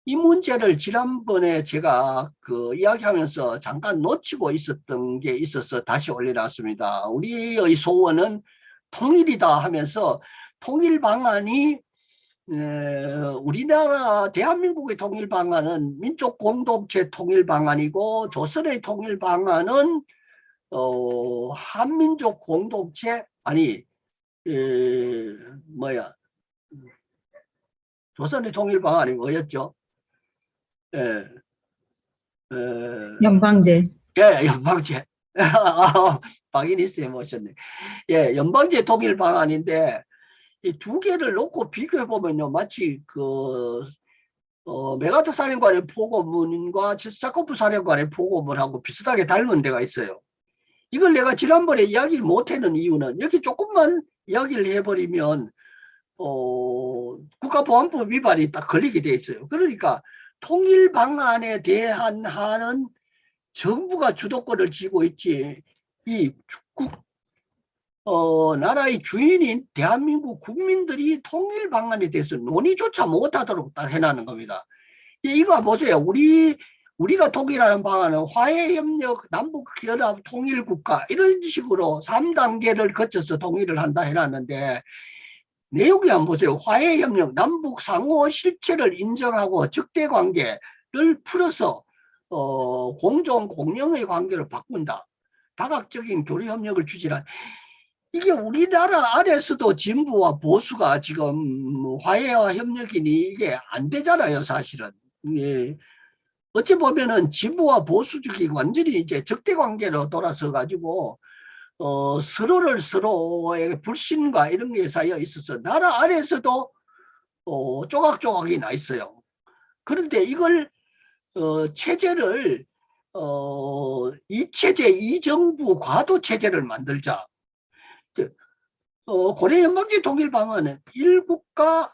이 문제를 지난번에 제가 그 이야기하면서 잠깐 놓치고 있었던 게 있어서 다시 올려놨습니다. 우리의 소원은 통일이다 하면서 통일 방안이 우리나라 대한민국의 통일 방안은 민족 공동체 통일 방안이고, 조선의 통일 방안은 한민족 공동체 조선의 통일 방안이 뭐였죠? 연방제. 예, 연방제. 박인희쌤 모셨네. 예, 연방제 통일 방안인데, 이 두 개를 놓고 비교해 보면요, 마치 메가트 사령관의 포고문과 칠스자코프 사령관의 포고문하고 비슷하게 닮은 데가 있어요. 이걸 내가 지난번에 이야기를 못하는 이유는, 여기 조금만 이야기를 해버리면 국가보안법 위반이 딱 걸리게 돼 있어요. 그러니까 통일 방안에 대한 한은 정부가 주도권을 쥐고 있지, 이 나라의 주인인 대한민국 국민들이 통일 방안에 대해서 논의조차 못하도록 딱 해놨는 겁니다. 이거 보세요. 우리가 통일하는 방안은 화해협력, 남북연합 통일국가 이런 식으로 3단계를 거쳐서 통일을 한다 해놨는데, 내용이 한번 보세요. 화해협력, 남북 상호 실체를 인정하고 적대관계를 풀어서 공존 공영의 관계를 바꾼다. 다각적인 교류협력을 추진한. 이게 우리나라 안에서도 진보와 보수가 지금 화해와 협력이니 이게 안 되잖아요, 사실은. 예. 어찌 보면은 진보와 보수 쪽이 완전히 이제 적대관계로 돌아서 가지고 서로의 불신과 이런 게 쌓여 있어서 나라 안에서도 조각조각이 나 있어요. 그런데 이걸 체제를 이 체제, 이 정부 과도 체제를 만들자. 고려 연방제 통일 방안은 1국가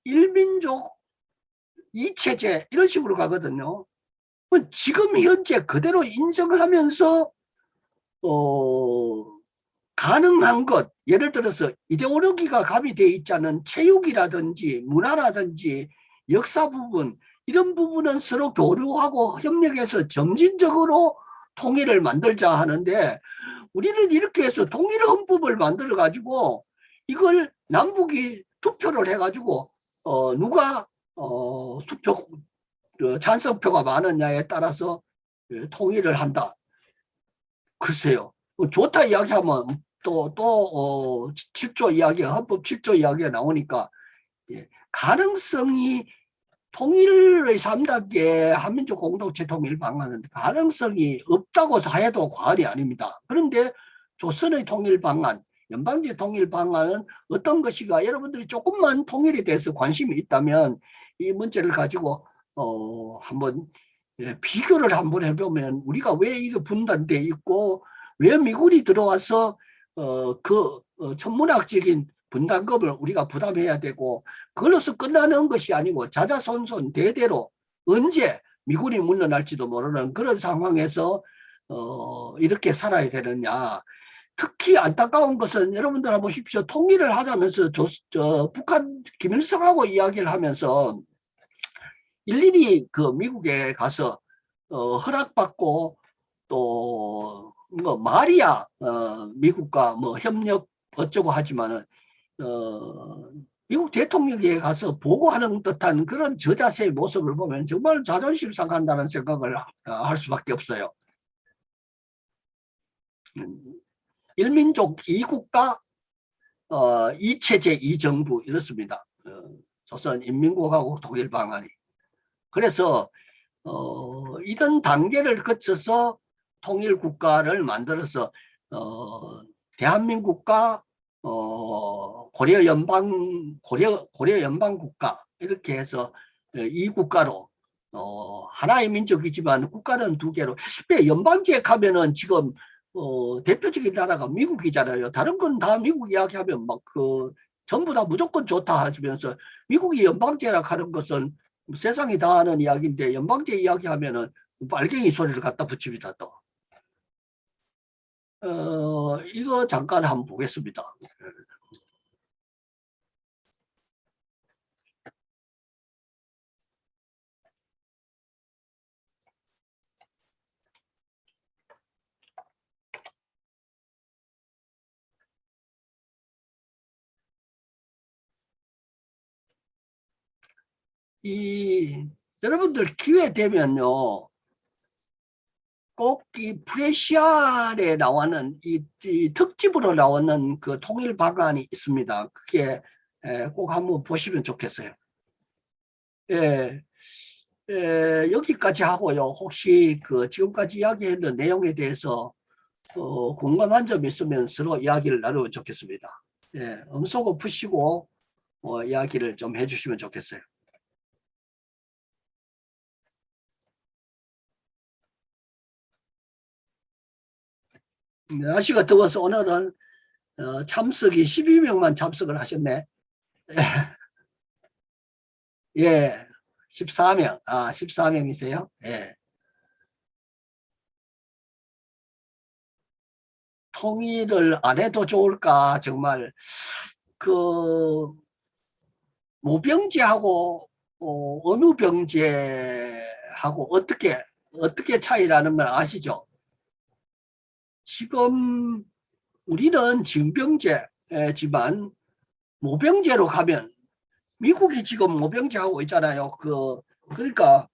1민족 2체제 이런 식으로 가거든요. 지금 현재 그대로 인정하면서 가능한 것, 예를 들어서 이데올로기가 가미되어 있지 않은 체육이라든지 문화라든지 역사 부분, 이런 부분은 서로 교류하고 협력해서 점진적으로 통일을 만들자 하는데, 우리는 이렇게 해서 통일 헌법을 만들어 가지고 이걸 남북이 투표를 해 가지고 누가 찬성표가 많았냐에 따라서 통일을 한다. 글쎄요. 좋다 이야기하면 또 7조 이야기, 헌법 7조 이야기가 나오니까 가능성이, 통일의 3단계 한민족 공동체 통일 방안은 가능성이 없다고 해도 과언이 아닙니다. 그런데 조선의 통일 방안, 연방제 통일 방안은 어떤 것이가, 여러분들이 조금만 통일에 대해서 관심이 있다면 이 문제를 가지고 한번 비교를 한번 해보면, 우리가 왜 이거 분단돼 있고 왜 미군이 들어와서 천문학적인 분담금을 우리가 부담해야 되고 그걸로서 끝나는 것이 아니고 자자손손 대대로 언제 미군이 물러날지도 모르는 그런 상황에서 이렇게 살아야 되느냐. 특히 안타까운 것은 여러분들 한번 보십시오. 통일을 하자면서 북한 김일성하고 이야기를 하면서 일일이 그 미국에 가서 허락받고 또 뭐 말이야 미국과 뭐 협력 어쩌고 하지만은 미국 대통령에 가서 보고하는 듯한 그런 저자세의 모습을 보면 정말 자존심 상한다는 생각을 할 수밖에 없어요. 일민족 이국가 이체제 이정부 이렇습니다. 조선 인민공화국 통일 방안이. 그래서 이런 단계를 거쳐서 통일국가를 만들어서 대한민국과 고려 연방국가 이렇게 해서 이 국가로 하나의 민족이지만 국가는 두 개로. 연방제에 가면은 지금 대표적인 나라가 미국이잖아요. 다른 건 다 미국 이야기하면 막 전부 다 무조건 좋다 하면서 미국이 연방제라 하는 것은 세상이 다 아는 이야기인데 연방제 이야기하면은 빨갱이 소리를 갖다 붙입니다 또. 이거 잠깐 한번 보겠습니다. 여러분들 기회 되면요. 꼭 이 프레시안에 나오는 이 특집으로 나오는 그 통일 방안이 있습니다. 그게 꼭 한번 보시면 좋겠어요. 예, 여기까지 하고요. 혹시 그 지금까지 이야기했던 내용에 대해서 궁금한 점 있으면 서로 이야기를 나누면 좋겠습니다. 예, 음소거 푸시고 이야기를 좀 해주시면 좋겠어요. 날씨가 더워서 오늘은 참석이 12명만 참석을 하셨네. 예, 14명. 14명이세요? 예. 통일을 안 해도 좋을까? 정말 그 모병제하고 언우병제하고 어떻게 차이 나는 걸 아시죠? 지금 우리는 징병제지만 모병제로 가면 미국이 지금 모병제하고 있잖아요. 그러니까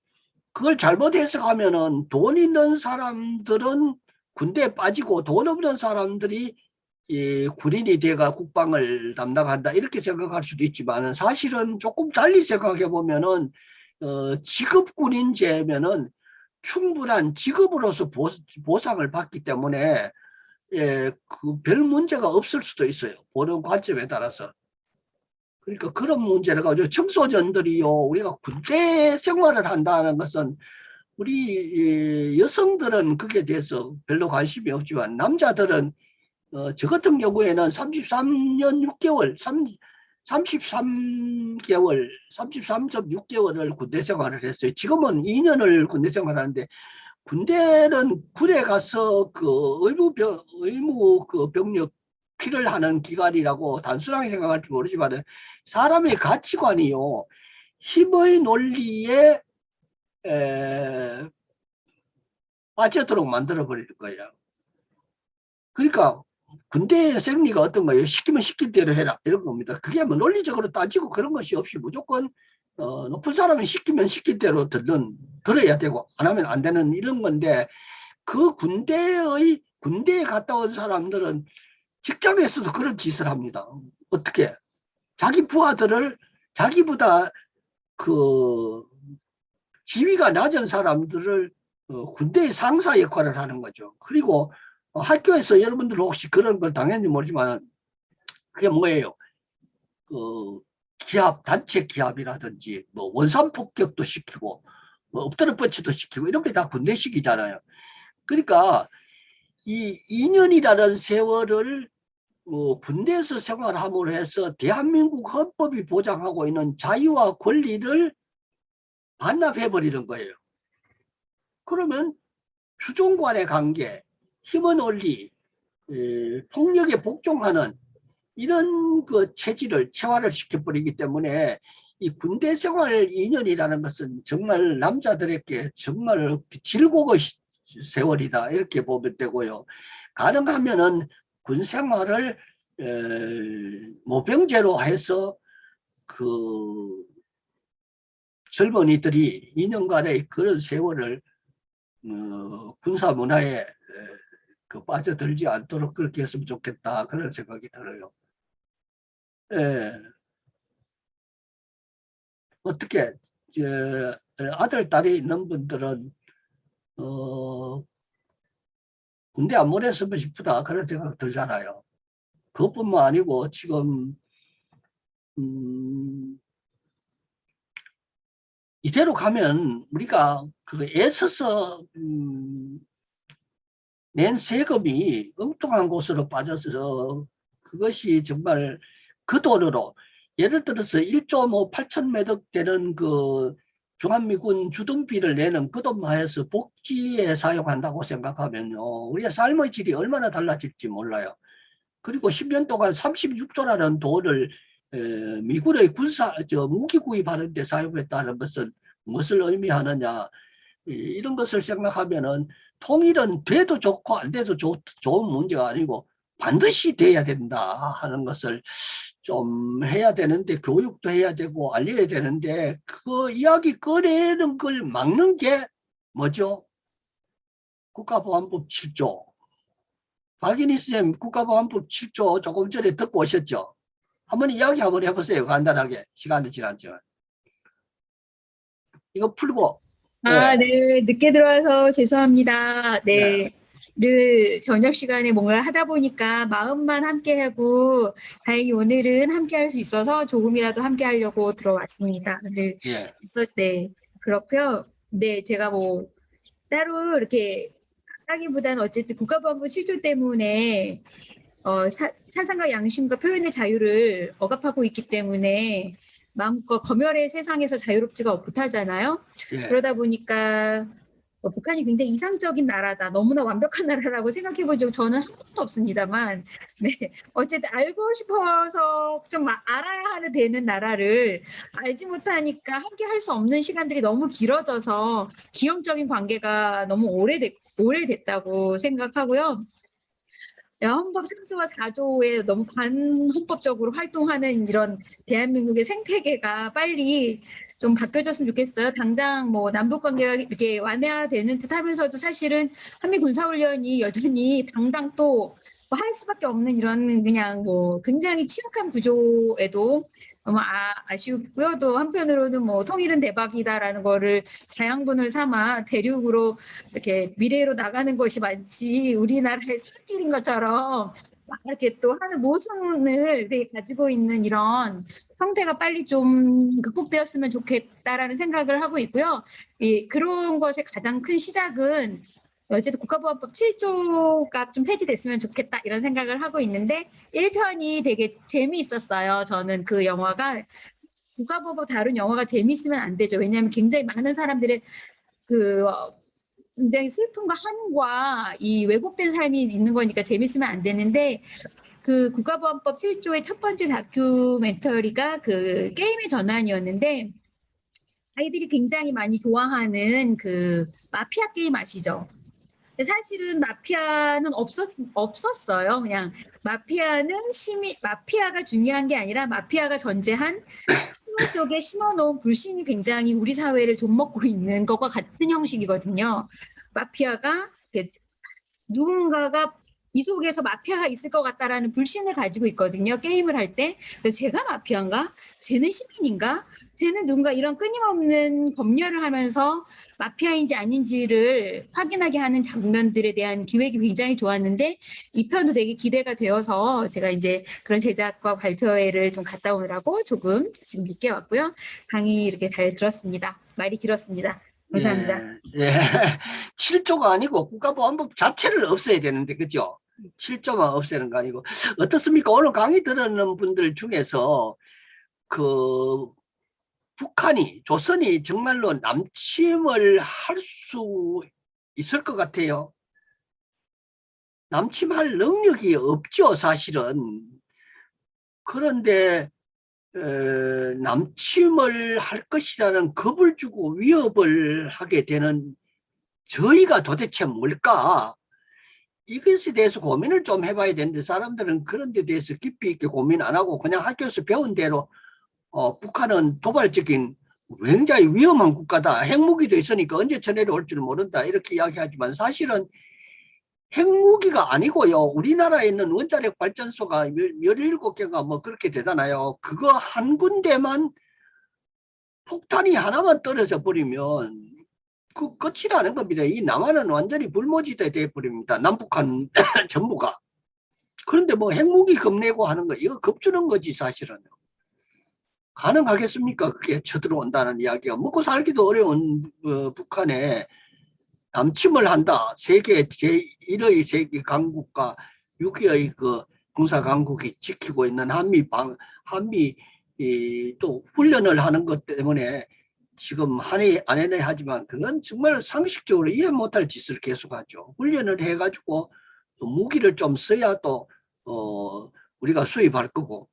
그걸 잘못 해석하면은 돈 있는 사람들은 군대에 빠지고 돈 없는 사람들이 군인이 돼가 국방을 담당한다 이렇게 생각할 수도 있지만 사실은 조금 달리 생각해 보면은 직업 군인제면은 충분한 직업으로서 보상을 받기 때문에 별 문제가 없을 수도 있어요. 보는 관점에 따라서. 그러니까 그런 문제를 가지고 청소년들이요, 우리가 군대 생활을 한다는 것은 우리 여성들은 그게 대해서 별로 관심이 없지만 남자들은 저 같은 경우에는 33년 6개월, 33개월, 33.6개월을 군대 생활을 했어요. 지금은 2년을 군대 생활하는데 군대는 군에 가서 의무 병력 필요를 하는 기관이라고 단순하게 생각할지 모르지만 사람의 가치관이요, 힘의 논리에 빠져도록 만들어 버릴 거예요. 그러니까 군대의 생리가 어떤 거예요? 시키면 시킨 대로 해라 이런 겁니다. 그게 뭐 논리적으로 따지고 그런 것이 없이 무조건 높은 사람이 시키면 시킨 대로 들어야 되고 안 하면 안 되는 이런 건데, 그 군대에 갔다 온 사람들은 직장에서도 그런 짓을 합니다. 어떻게? 자기 부하들을 자기보다 지위가 낮은 사람들을 군대의 상사 역할을 하는 거죠. 그리고 학교에서 여러분들 혹시 그런 걸 당연히 모르지만 그게 뭐예요? 단체 기합이라든지 뭐 원산 폭격도 시키고 뭐 엎드려 뻗치도 시키고 이런 게 다 군대식이잖아요. 그러니까 이 2년이라는 세월을 군대에서 생활함으로 해서 대한민국 헌법이 보장하고 있는 자유와 권리를 반납해버리는 거예요. 그러면 주종 간의 관계, 힘은 원리, 폭력에 복종하는 이런 그 체질을 체화를 시켜버리기 때문에 이 군대 생활 2년이라는 것은 정말 남자들에게 정말 질곡의 세월이다 이렇게 보면 되고요. 가능하면은 군 생활을 모병제로 해서 그 젊은이들이 2년간의 그런 세월을 군사 문화에 그 빠져들지 않도록 그렇게 했으면 좋겠다 그런 생각이 들어요. 어떻게 아들 딸이 있는 분들은 군대 안 보냈으면 싶다 그런 생각 들잖아요. 그것뿐만 아니고 지금 이대로 가면 우리가 그 애써서 낸 세금이 엉뚱한 곳으로 빠져서 그것이 정말 그 돈으로 예를 들어서 1조 뭐 8천 매덕 되는 그 중한미군 주둔비를 내는 그 돈만 해서 복지에 사용한다고 생각하면요. 우리가 삶의 질이 얼마나 달라질지 몰라요. 그리고 10년 동안 36조라는 돈을 미군의 무기 구입하는 데 사용했다는 것은 무엇을 의미하느냐. 이런 것을 생각하면은 통일은 돼도 좋고 안 돼도 좋은 문제가 아니고 반드시 돼야 된다 하는 것을 좀 해야 되는데 교육도 해야 되고 알려야 되는데 그 이야기 꺼내는 걸 막는 게 뭐죠? 국가보안법 7조. 박인희 선생님 국가보안법 7조 조금 전에 듣고 오셨죠? 한번 이야기 한번 해보세요. 간단하게. 시간이 지났지만. 이거 풀고. 네. 늦게 들어와서 죄송합니다. 네. 네. 늘 저녁 시간에 뭔가 하다 보니까 마음만 함께 하고 다행히 오늘은 함께 할 수 있어서 조금이라도 함께 하려고 들어왔습니다. 네. 그래서 네. 그렇고요. 네, 제가 뭐 따로 이렇게 하기보다는 어쨌든 국가보안법 7조 때문에 사상과 양심과 표현의 자유를 억압하고 있기 때문에 마음껏 검열의 세상에서 자유롭지가 못하잖아요. 그러다 보니까 북한이 굉장히 이상적인 나라다, 너무나 완벽한 나라라고 생각해 본 적 저는 한 번도 없습니다만, 네, 어쨌든 알고 싶어서 좀 알아야 되는 나라를 알지 못하니까 함께 할 수 없는 시간들이 너무 길어져서 기형적인 관계가 너무 오래됐다고 생각하고요. 헌법 3조와 4조에 너무 반헌법적으로 활동하는 이런 대한민국의 생태계가 빨리 좀 바뀌어졌으면 좋겠어요. 당장 뭐 남북 관계가 이렇게 완화되는 듯 하면서도 사실은 한미 군사훈련이 여전히 당장 또 할 수밖에 없는 이런 그냥 뭐 굉장히 취약한 구조에도 너무 아쉽고요. 또 한편으로는 뭐 통일은 대박이다라는 거를 자양분을 삼아 대륙으로 이렇게 미래로 나가는 것이 마치 우리나라의 살길인 것처럼 이렇게 또 하는 모순을 가지고 있는 이런 형태가 빨리 좀 극복되었으면 좋겠다라는 생각을 하고 있고요. 그런 것의 가장 큰 시작은 어쨌든 국가보안법 7조가 좀 폐지됐으면 좋겠다 이런 생각을 하고 있는데 1편이 되게 재미있었어요. 저는 그 영화가 국가보안법 다룬 영화가 재미있으면 안 되죠. 왜냐하면 굉장히 많은 사람들의 굉장히 슬픔과 한과 이 왜곡된 삶이 있는 거니까 재밌으면 안 되는데 그 국가보안법 7조의 첫 번째 다큐멘터리가 그 게임의 전환이었는데 아이들이 굉장히 많이 좋아하는 그 마피아 게임 아시죠? 사실은 마피아는 없었어요. 그냥 마피아가 중요한 게 아니라 마피아가 전제한 신문 속에 심어놓은 불신이 굉장히 우리 사회를 좀먹고 있는 것과 같은 형식이거든요. 마피아가 누군가가 이 속에서 마피아가 있을 것 같다라는 불신을 가지고 있거든요. 게임을 할 때. 그래서 제가 마피아인가? 쟤는 시민인가? 쟤는 누군가 이런 끊임없는 검열을 하면서 마피아인지 아닌지를 확인하게 하는 장면들에 대한 기획이 굉장히 좋았는데 이 편도 되게 기대가 되어서 제가 이제 그런 제작과 발표회를 좀 갔다 오느라고 조금 지금 늦게 왔고요. 강의 이렇게 잘 들었습니다. 말이 길었습니다. 감사합니다. 예. 7조가 아니고 국가보안법 자체를 없애야 되는데 그죠? 7조만 없애는 거 아니고. 어떻습니까? 오늘 강의 들었는 분들 중에서 그 북한이, 조선이 정말로 남침을 할 수 있을 것 같아요. 남침할 능력이 없죠, 사실은. 그런데 남침을 할 것이라는 겁을 주고 위협을 하게 되는 저희가 도대체 뭘까? 이것에 대해서 고민을 좀 해봐야 되는데, 사람들은 그런 데 대해서 깊이 있게 고민 안 하고 그냥 학교에서 배운 대로 북한은 도발적인 굉장히 위험한 국가다, 핵무기도 있으니까 언제 쳐내려올 줄 모른다, 이렇게 이야기하지만 사실은 핵무기가 아니고요, 우리나라에 있는 원자력 발전소가 17개가 뭐 그렇게 되잖아요. 그거 한 군데만 폭탄이 하나만 떨어져 버리면 그 끝이라는 겁니다. 이 남한은 완전히 불모지대 돼 버립니다, 남북한 전부가. 그런데 뭐 핵무기 겁내고 하는 거, 이거 겁주는 거지 사실은. 가능하겠습니까? 그게 쳐들어온다는 이야기가. 먹고 살기도 어려운 북한에 남침을 한다. 세계 제1의 세계 강국과 6위의 그 군사 강국이 지키고 있는 한미 또 훈련을 하는 것 때문에 지금 한해 안 해내 하지만 그건 정말 상식적으로 이해 못할 짓을 계속하죠. 훈련을 해가지고 또 무기를 좀 써야 또 우리가 수입할 거고.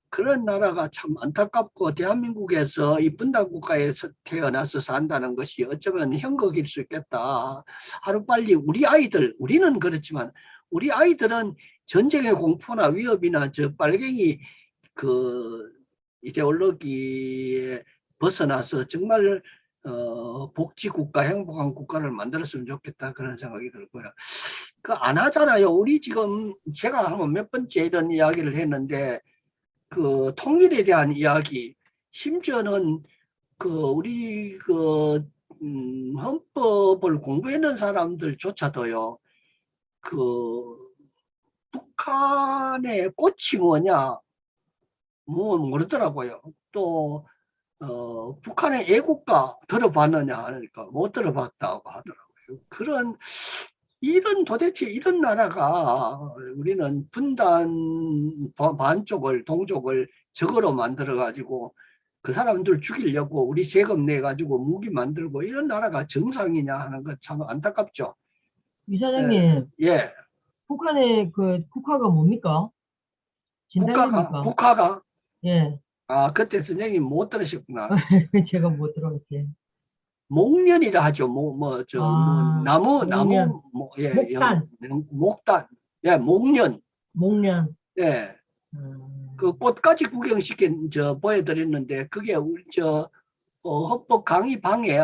그런 나라가 참 안타깝고, 대한민국에서 이 분단국가에서 태어나서 산다는 것이 어쩌면 형극일 수 있겠다. 하루빨리 우리 아이들, 우리는 그렇지만 우리 아이들은 전쟁의 공포나 위협이나 저 빨갱이 그 이데올로기에 벗어나서 정말 복지국가, 행복한 국가를 만들었으면 좋겠다, 그런 생각이 들고요. 그 안 하잖아요. 우리 지금 제가 한번 몇 번째 이런 이야기를 했는데, 그 통일에 대한 이야기, 심지어는 그 우리 그 헌법을 공부했는 사람들조차도요, 그 북한의 꽃이 뭐냐 뭐 모르더라고요. 또 북한의 애국가 들어봤느냐 하니까 못 들어봤다고 하더라고요. 이런 도대체 이런 나라가, 우리는 분단 반쪽을 동족을 적으로 만들어 가지고 그 사람들 죽이려고 우리 세금 내 가지고 무기 만들고 이런 나라가 정상이냐 하는 것 참 안타깝죠. 이사장님, 예. 북한의 그 국화가 뭡니까? 진달래입니까? 북한가? 예, 아, 그때 선생님 못 들으셨구나. 제가 못 들어봤어요. 목련이라 하죠. 나무, 목련. 예, 목단. 목단. 예, 목련. 목련. 예. 그 꽃까지 구경시킨 보여드렸는데, 그게 우리 헌법 강의 방에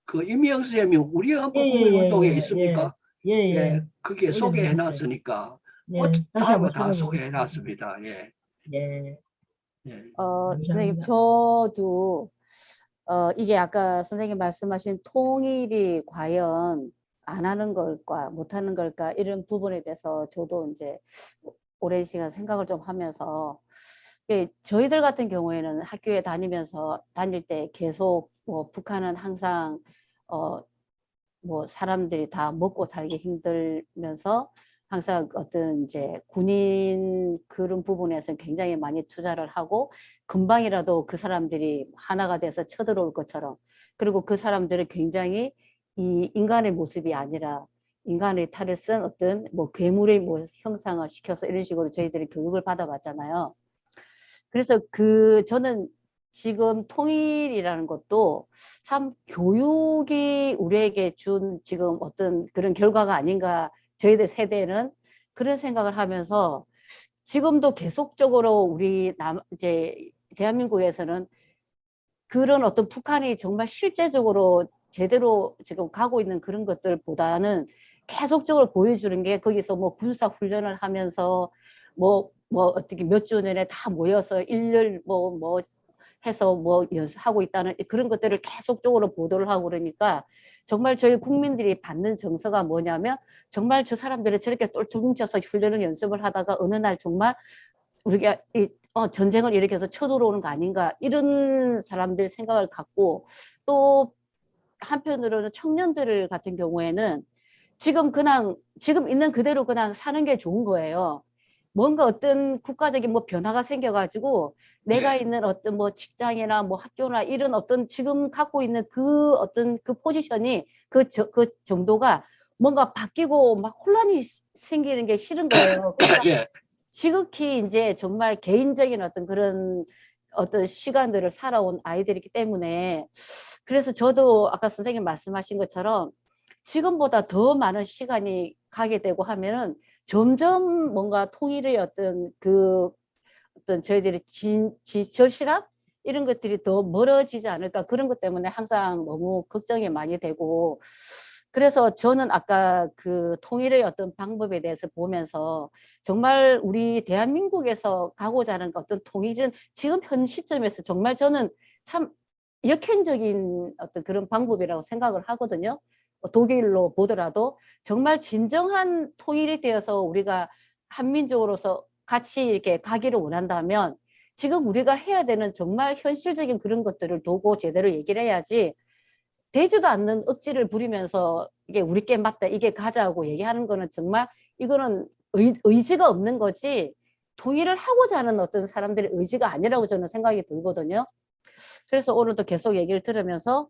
그 이미영 선생님이 우리 헌법 국민운동에 있습니까? 예, 그게 소개해 놨으니까 꽃 다시 다음에 한번 다 찾아보겠습니다. 소개해 놨습니다. 예. 예. 예. 선생님, 감사합니다. 저도 이게 아까 선생님 말씀하신 통일이 과연 안 하는 걸까, 못 하는 걸까, 이런 부분에 대해서 저도 이제 오랜 시간 생각을 좀 하면서, 저희들 같은 경우에는 학교에 다닐 때 계속 뭐 북한은 항상 뭐 사람들이 다 먹고 살기 힘들면서 항상 어떤 이제 군인 그런 부분에서 굉장히 많이 투자를 하고, 금방이라도 그 사람들이 하나가 돼서 쳐들어올 것처럼, 그리고 그 사람들은 굉장히 이 인간의 모습이 아니라 인간의 탈을 쓴 어떤 뭐 괴물의 뭐 형상을 시켜서 이런 식으로 저희들이 교육을 받아봤잖아요. 그래서 저는 지금 통일이라는 것도 참 교육이 우리에게 준 지금 어떤 그런 결과가 아닌가, 저희들 세대는 그런 생각을 하면서, 지금도 계속적으로 우리 이제 대한민국에서는 그런 어떤 북한이 정말 실제적으로 제대로 지금 가고 있는 그런 것들보다는 계속적으로 보여주는 게, 거기서 뭐 군사 훈련을 하면서 뭐 어떻게 몇 주 내내 다 모여서 일일 뭐 해서 뭐 연습하고 있다는 그런 것들을 계속적으로 보도를 하고, 그러니까 정말 저희 국민들이 받는 정서가 뭐냐면, 정말 저 사람들이 저렇게 똘똘 뭉쳐서 훈련을 연습을 하다가 어느 날 정말 우리가 전쟁을 일으켜서 쳐들어오는 거 아닌가, 이런 사람들 생각을 갖고, 또 한편으로는 청년들 같은 경우에는 지금 있는 그대로 그냥 사는 게 좋은 거예요. 뭔가 어떤 국가적인 뭐 변화가 생겨가지고 내가 네. 있는 어떤 뭐 직장이나 뭐 학교나 이런 어떤 지금 갖고 있는 그 어떤 그 포지션이 그 정도가 뭔가 바뀌고 막 혼란이 생기는 게 싫은 거예요. 그러니까 예. 지극히 이제 정말 개인적인 어떤 그런 어떤 시간들을 살아온 아이들이기 때문에 그래서 저도 아까 선생님 말씀하신 것처럼 지금보다 더 많은 시간이 가게 되고 하면은 점점 뭔가 통일의 어떤 저희들이 절실함 이런 것들이 더 멀어지지 않을까 그런 것 때문에 항상 너무 걱정이 많이 되고 그래서 저는 아까 그 통일의 어떤 방법에 대해서 보면서 정말 우리 대한민국에서 가고자 하는 어떤 통일은 지금 현 시점에서 정말 저는 참 역행적인 어떤 그런 방법이라고 생각을 하거든요. 독일로 보더라도 정말 진정한 통일이 되어서 우리가 한민족으로서 같이 이렇게 가기를 원한다면 지금 우리가 해야 되는 정말 현실적인 그런 것들을 두고 제대로 얘기를 해야지 되지도 않는 억지를 부리면서 이게 우리께 맞다 이게 가자고 얘기하는 거는 정말 이거는 의지가 없는 거지 통일을 하고자 하는 어떤 사람들의 의지가 아니라고 저는 생각이 들거든요. 그래서 오늘도 계속 얘기를 들으면서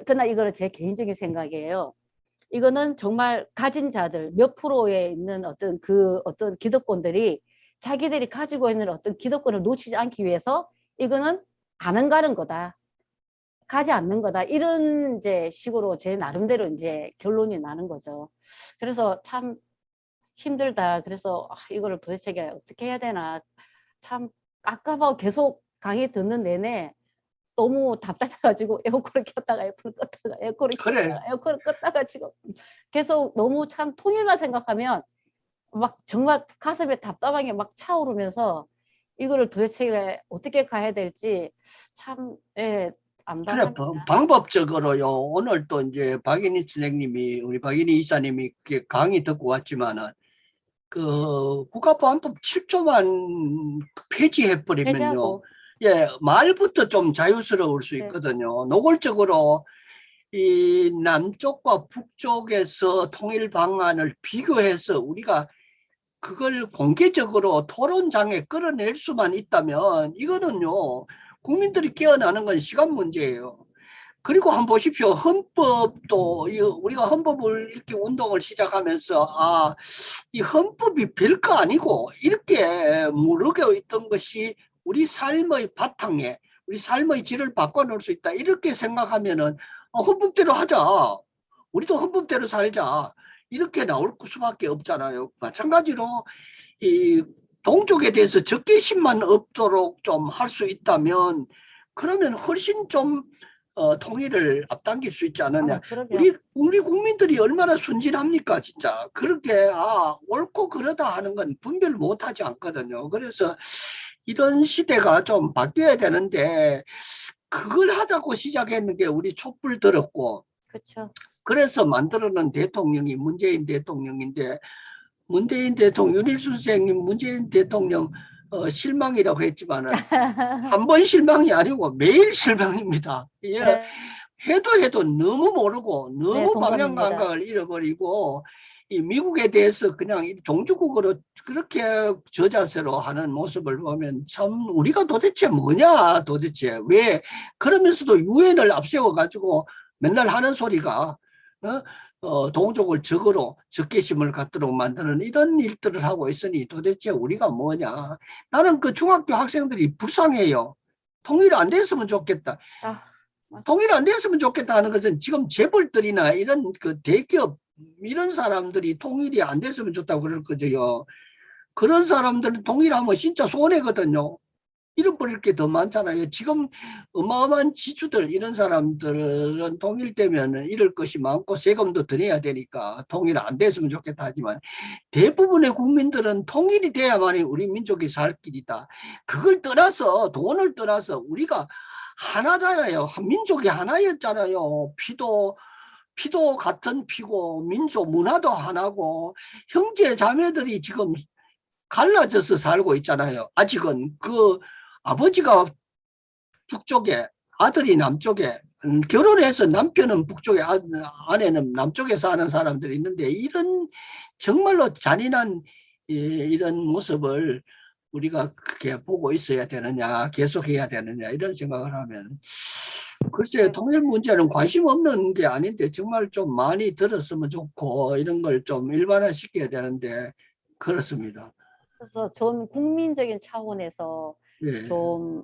그날 이거는 제 개인적인 생각이에요. 이거는 정말 가진 자들 몇 프로에 있는 어떤 기득권들이 자기들이 가지고 있는 어떤 기득권을 놓치지 않기 위해서 이거는 안 가는 거다. 가지 않는 거다. 이런 이제 식으로 제 나름대로 이제 결론이 나는 거죠. 그래서 참 힘들다. 그래서 이거를 도대체 어떻게 해야 되나. 참 깝깝하고 계속 강의 듣는 내내 너무 답답해가지고 에어컨을 켰다가 에어컨을 껐다가 에어컨을 그래. 켰다가 에어컨을 껐다가 지금 계속 너무 참 통일만 생각하면 막 정말 가슴에 답답하게 막 차오르면서 이거를 도대체 어떻게 가야 될지 참 그래, 암담합니다. 방법적으로요. 오늘 또 이제 박인희 선생님이, 우리 박인희 이사님이 강의 듣고 왔지만은, 그 국가보안법 7조만 폐지해버리면요. 폐지하고 예, 말부터 좀 자유스러울 수 네. 있거든요. 노골적으로 이 남쪽과 북쪽에서 통일 방안을 비교해서 우리가 그걸 공개적으로 토론장에 끌어낼 수만 있다면 이거는요, 국민들이 깨어나는 건 시간 문제예요. 그리고 한번 보십시오. 헌법도 우리가 헌법을 이렇게 운동을 시작하면서 이 헌법이 별거 아니고 이렇게 무르겨 있던 것이 우리 삶의 바탕에 우리 삶의 질을 바꿔놓을 수 있다. 이렇게 생각하면은 헌법대로 하자. 우리도 헌법대로 살자. 이렇게 나올 수밖에 없잖아요. 마찬가지로 이 동족에 대해서 적개심만 없도록 좀 할 수 있다면 그러면 훨씬 좀 통일을 앞당길 수 있지 않느냐. 그럼요. 우리 국민들이 얼마나 순진합니까, 진짜. 그렇게 옳고 그러다 하는 건 분별 못하지 않거든요. 그래서 이런 시대가 좀 바뀌어야 되는데 그걸 하자고 시작했는 게 우리 촛불 들었고 그렇죠. 그래서 만들어낸 대통령이 문재인 대통령인데 문재인 대통령, 윤일수 선생님 문재인 대통령 실망이라고 했지만은 한 번 실망이 아니고 매일 실망입니다. 예. 네. 해도 너무 모르고 네, 너무 방향 동감입니다. 감각을 잃어버리고 이 미국에 대해서 그냥 종주국으로 그렇게 저자세로 하는 모습을 보면 참 우리가 도대체 뭐냐 도대체 왜 그러면서도 유엔을 앞세워 가지고 맨날 하는 소리가 동족을 적으로 적개심을 갖도록 만드는 이런 일들을 하고 있으니 도대체 우리가 뭐냐. 나는 그 중학교 학생들이 불쌍해요. 통일 안 됐으면 좋겠다. 통일 안 됐으면 좋겠다 하는 것은 지금 재벌들이나 이런 그 대기업 이런 사람들이 통일이 안 됐으면 좋다고 그럴 거죠. 그런 사람들은 통일하면 진짜 손해거든요. 잃어버릴 게 더 많잖아요. 지금 어마어마한 지주들 이런 사람들은 통일되면 잃을 것이 많고 세금도 더 내야 되니까 통일 안 됐으면 좋겠다 하지만 대부분의 국민들은 통일이 돼야만이 우리 민족이 살 길이다. 그걸 떠나서 돈을 떠나서 우리가 하나잖아요. 민족이 하나였잖아요. 피도 같은 피고 민족 문화도 하나고 형제 자매들이 지금 갈라져서 살고 있잖아요. 아직은 그 아버지가 북쪽에 아들이 남쪽에 결혼해서 남편은 북쪽에, 아내는 남쪽에 사는 사람들이 있는데, 이런 정말로 잔인한 이런 모습을 우리가 그렇게 보고 있어야 되느냐, 계속해야 되느냐, 이런 생각을 하면, 글쎄, 통일 문제는 관심 없는 게 아닌데, 정말 좀 많이 들었으면 좋고, 이런 걸 좀 일반화시켜야 되는데, 그렇습니다. 그래서 전 국민적인 차원에서 예. 좀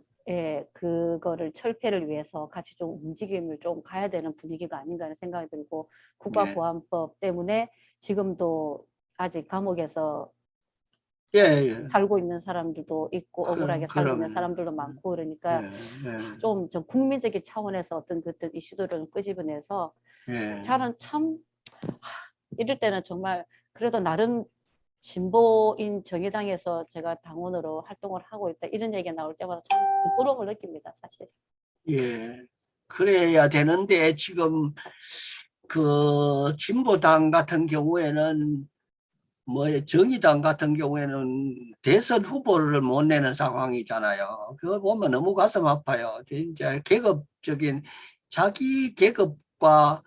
그거를 철폐를 위해서 같이 좀 움직임을 좀 가야 되는 분위기가 아닌가 하는 생각이 들고, 국가보안법 때문에 지금도 아직 감옥에서 예, 살고 있는 사람들도 있고 억울하게 살고 있는 그럼요. 사람들도 많고, 그러니까 좀 국민적인 차원에서 어떤 그때 이슈들을 좀 끄집어내서, 저는 참 이럴 때는 정말 그래도 나름 진보인 정의당에서 제가 당원으로 활동을 하고 있다 이런 얘기가 나올 때마다 참 부끄러움을 느낍니다, 사실. 예, 그래야 되는데 지금 그 진보당 같은 경우에는 뭐 정의당 같은 경우에는 대선 후보를 못 내는 상황이잖아요. 그거 보면 너무 가슴 아파요. 진짜 계급적인 자기 계급과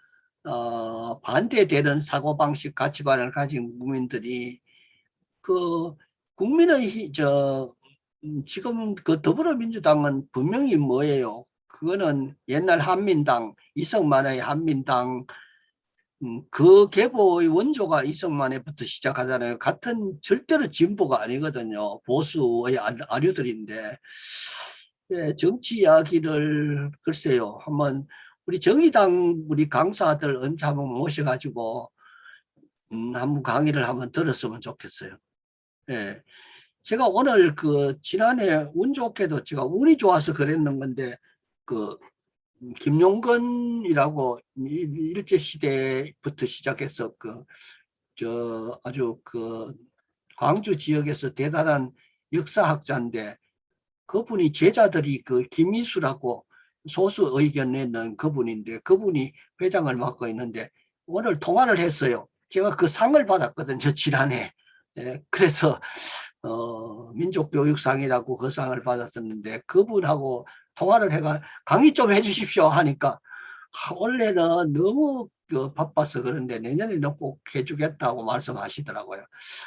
반대되는 사고방식 가치관을 가진 국민들이 그 국민의 지금 그 더불어민주당은 분명히 뭐예요? 그거는 옛날 한민당, 이승만의 한민당, 그 계보의 원조가 이승만에부터 시작하잖아요. 같은 절대로 진보가 아니거든요. 보수의 아류들인데, 예, 정치 이야기를 글쎄요. 한번 우리 정의당 우리 강사들 언제 한번 모셔가지고 한번 강의를 한번 들었으면 좋겠어요. 예. 제가 오늘 그 지난해 운 좋게도 제가 운이 좋아서 그랬는 건데 그 김용건이라고 일제시대부터 시작해서 아주 그 광주 지역에서 대단한 역사학자인데 그분이 제자들이 그 김미수라고 소수 의견 내는 그분인데 그분이 회장을 맡고 있는데 오늘 통화를 했어요. 제가 그 상을 받았거든요, 지난해. 예, 그래서 민족교육상이라고 그 상을 받았었는데 그분하고 통화를 해가 강의 좀 해주십시오 하니까 원래는 너무 바빠서 그런데 내년에는 꼭 해주겠다고 말씀하시더라고요.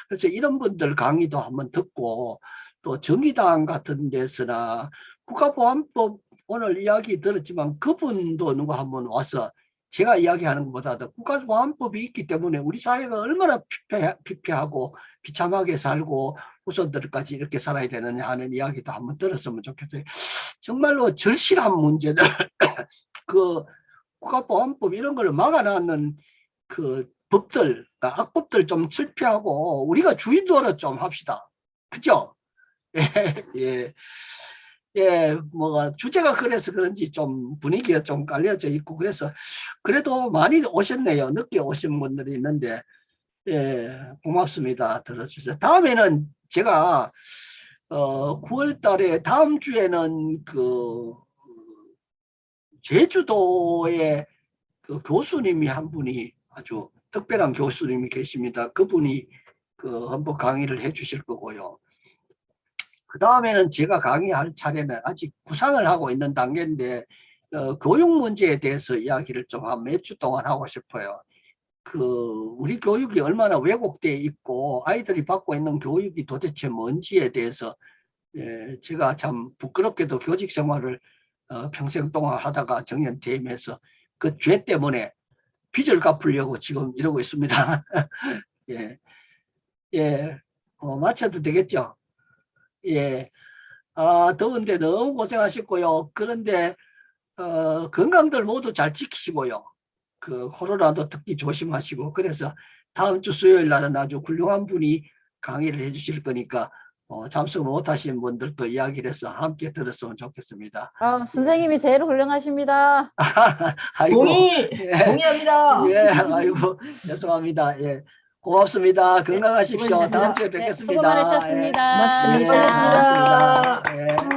그래서 이런 분들 강의도 한번 듣고 또 정의당 같은 데서나 국가보안법 오늘 이야기 들었지만 그분도 누가 한번 와서 제가 이야기하는 것보다도 국가보안법이 있기 때문에 우리 사회가 얼마나 피폐하고 비참하게 살고 후손들까지 이렇게 살아야 되느냐 하는 이야기도 한번 들었으면 좋겠어요. 정말로 절실한 문제들 그 국가보안법 이런 걸 막아놨는 그 법들, 악법들 좀 철폐하고 우리가 주의도를 좀 합시다. 그죠? 예, 예. 예, 뭐가 주제가 그래서 그런지 좀 분위기가 좀 깔려져 있고 그래서 그래도 많이 오셨네요. 늦게 오신 분들이 있는데 예, 고맙습니다. 들어주세요. 다음에는 제가 9월 달에 다음 주에는 그 제주도에 그 교수님이 한 분이 아주 특별한 교수님이 계십니다. 그분이 한번 강의를 해 주실 거고요. 그 다음에는 제가 강의할 차례는 아직 구상을 하고 있는 단계인데 교육 문제에 대해서 이야기를 좀 한 몇 주 동안 하고 싶어요. 우리 교육이 얼마나 왜곡되어 있고 아이들이 받고 있는 교육이 도대체 뭔지에 대해서 제가 참 부끄럽게도 교직 생활을 평생 동안 하다가 정년퇴임해서 그 죄 때문에 빚을 갚으려고 지금 이러고 있습니다. 예, 예, 마쳐도 되겠죠? 예, 더운데 너무 고생하셨고요. 그런데 건강들 모두 잘 지키시고요. 코로나도 특히 조심하시고 그래서 다음 주 수요일 날은 아주 훌륭한 분이 강의를 해주실 거니까 참석 못하신 분들도 이야기를 해서 함께 들었으면 좋겠습니다. 선생님이 제일 훌륭하십니다. 아이고, 동의합니다. 예, 아이고 죄송합니다. 예, 고맙습니다. 건강하십시오. 다음 주에 뵙겠습니다. 수고 많으셨습니다. 예, 고맙습니다. 예.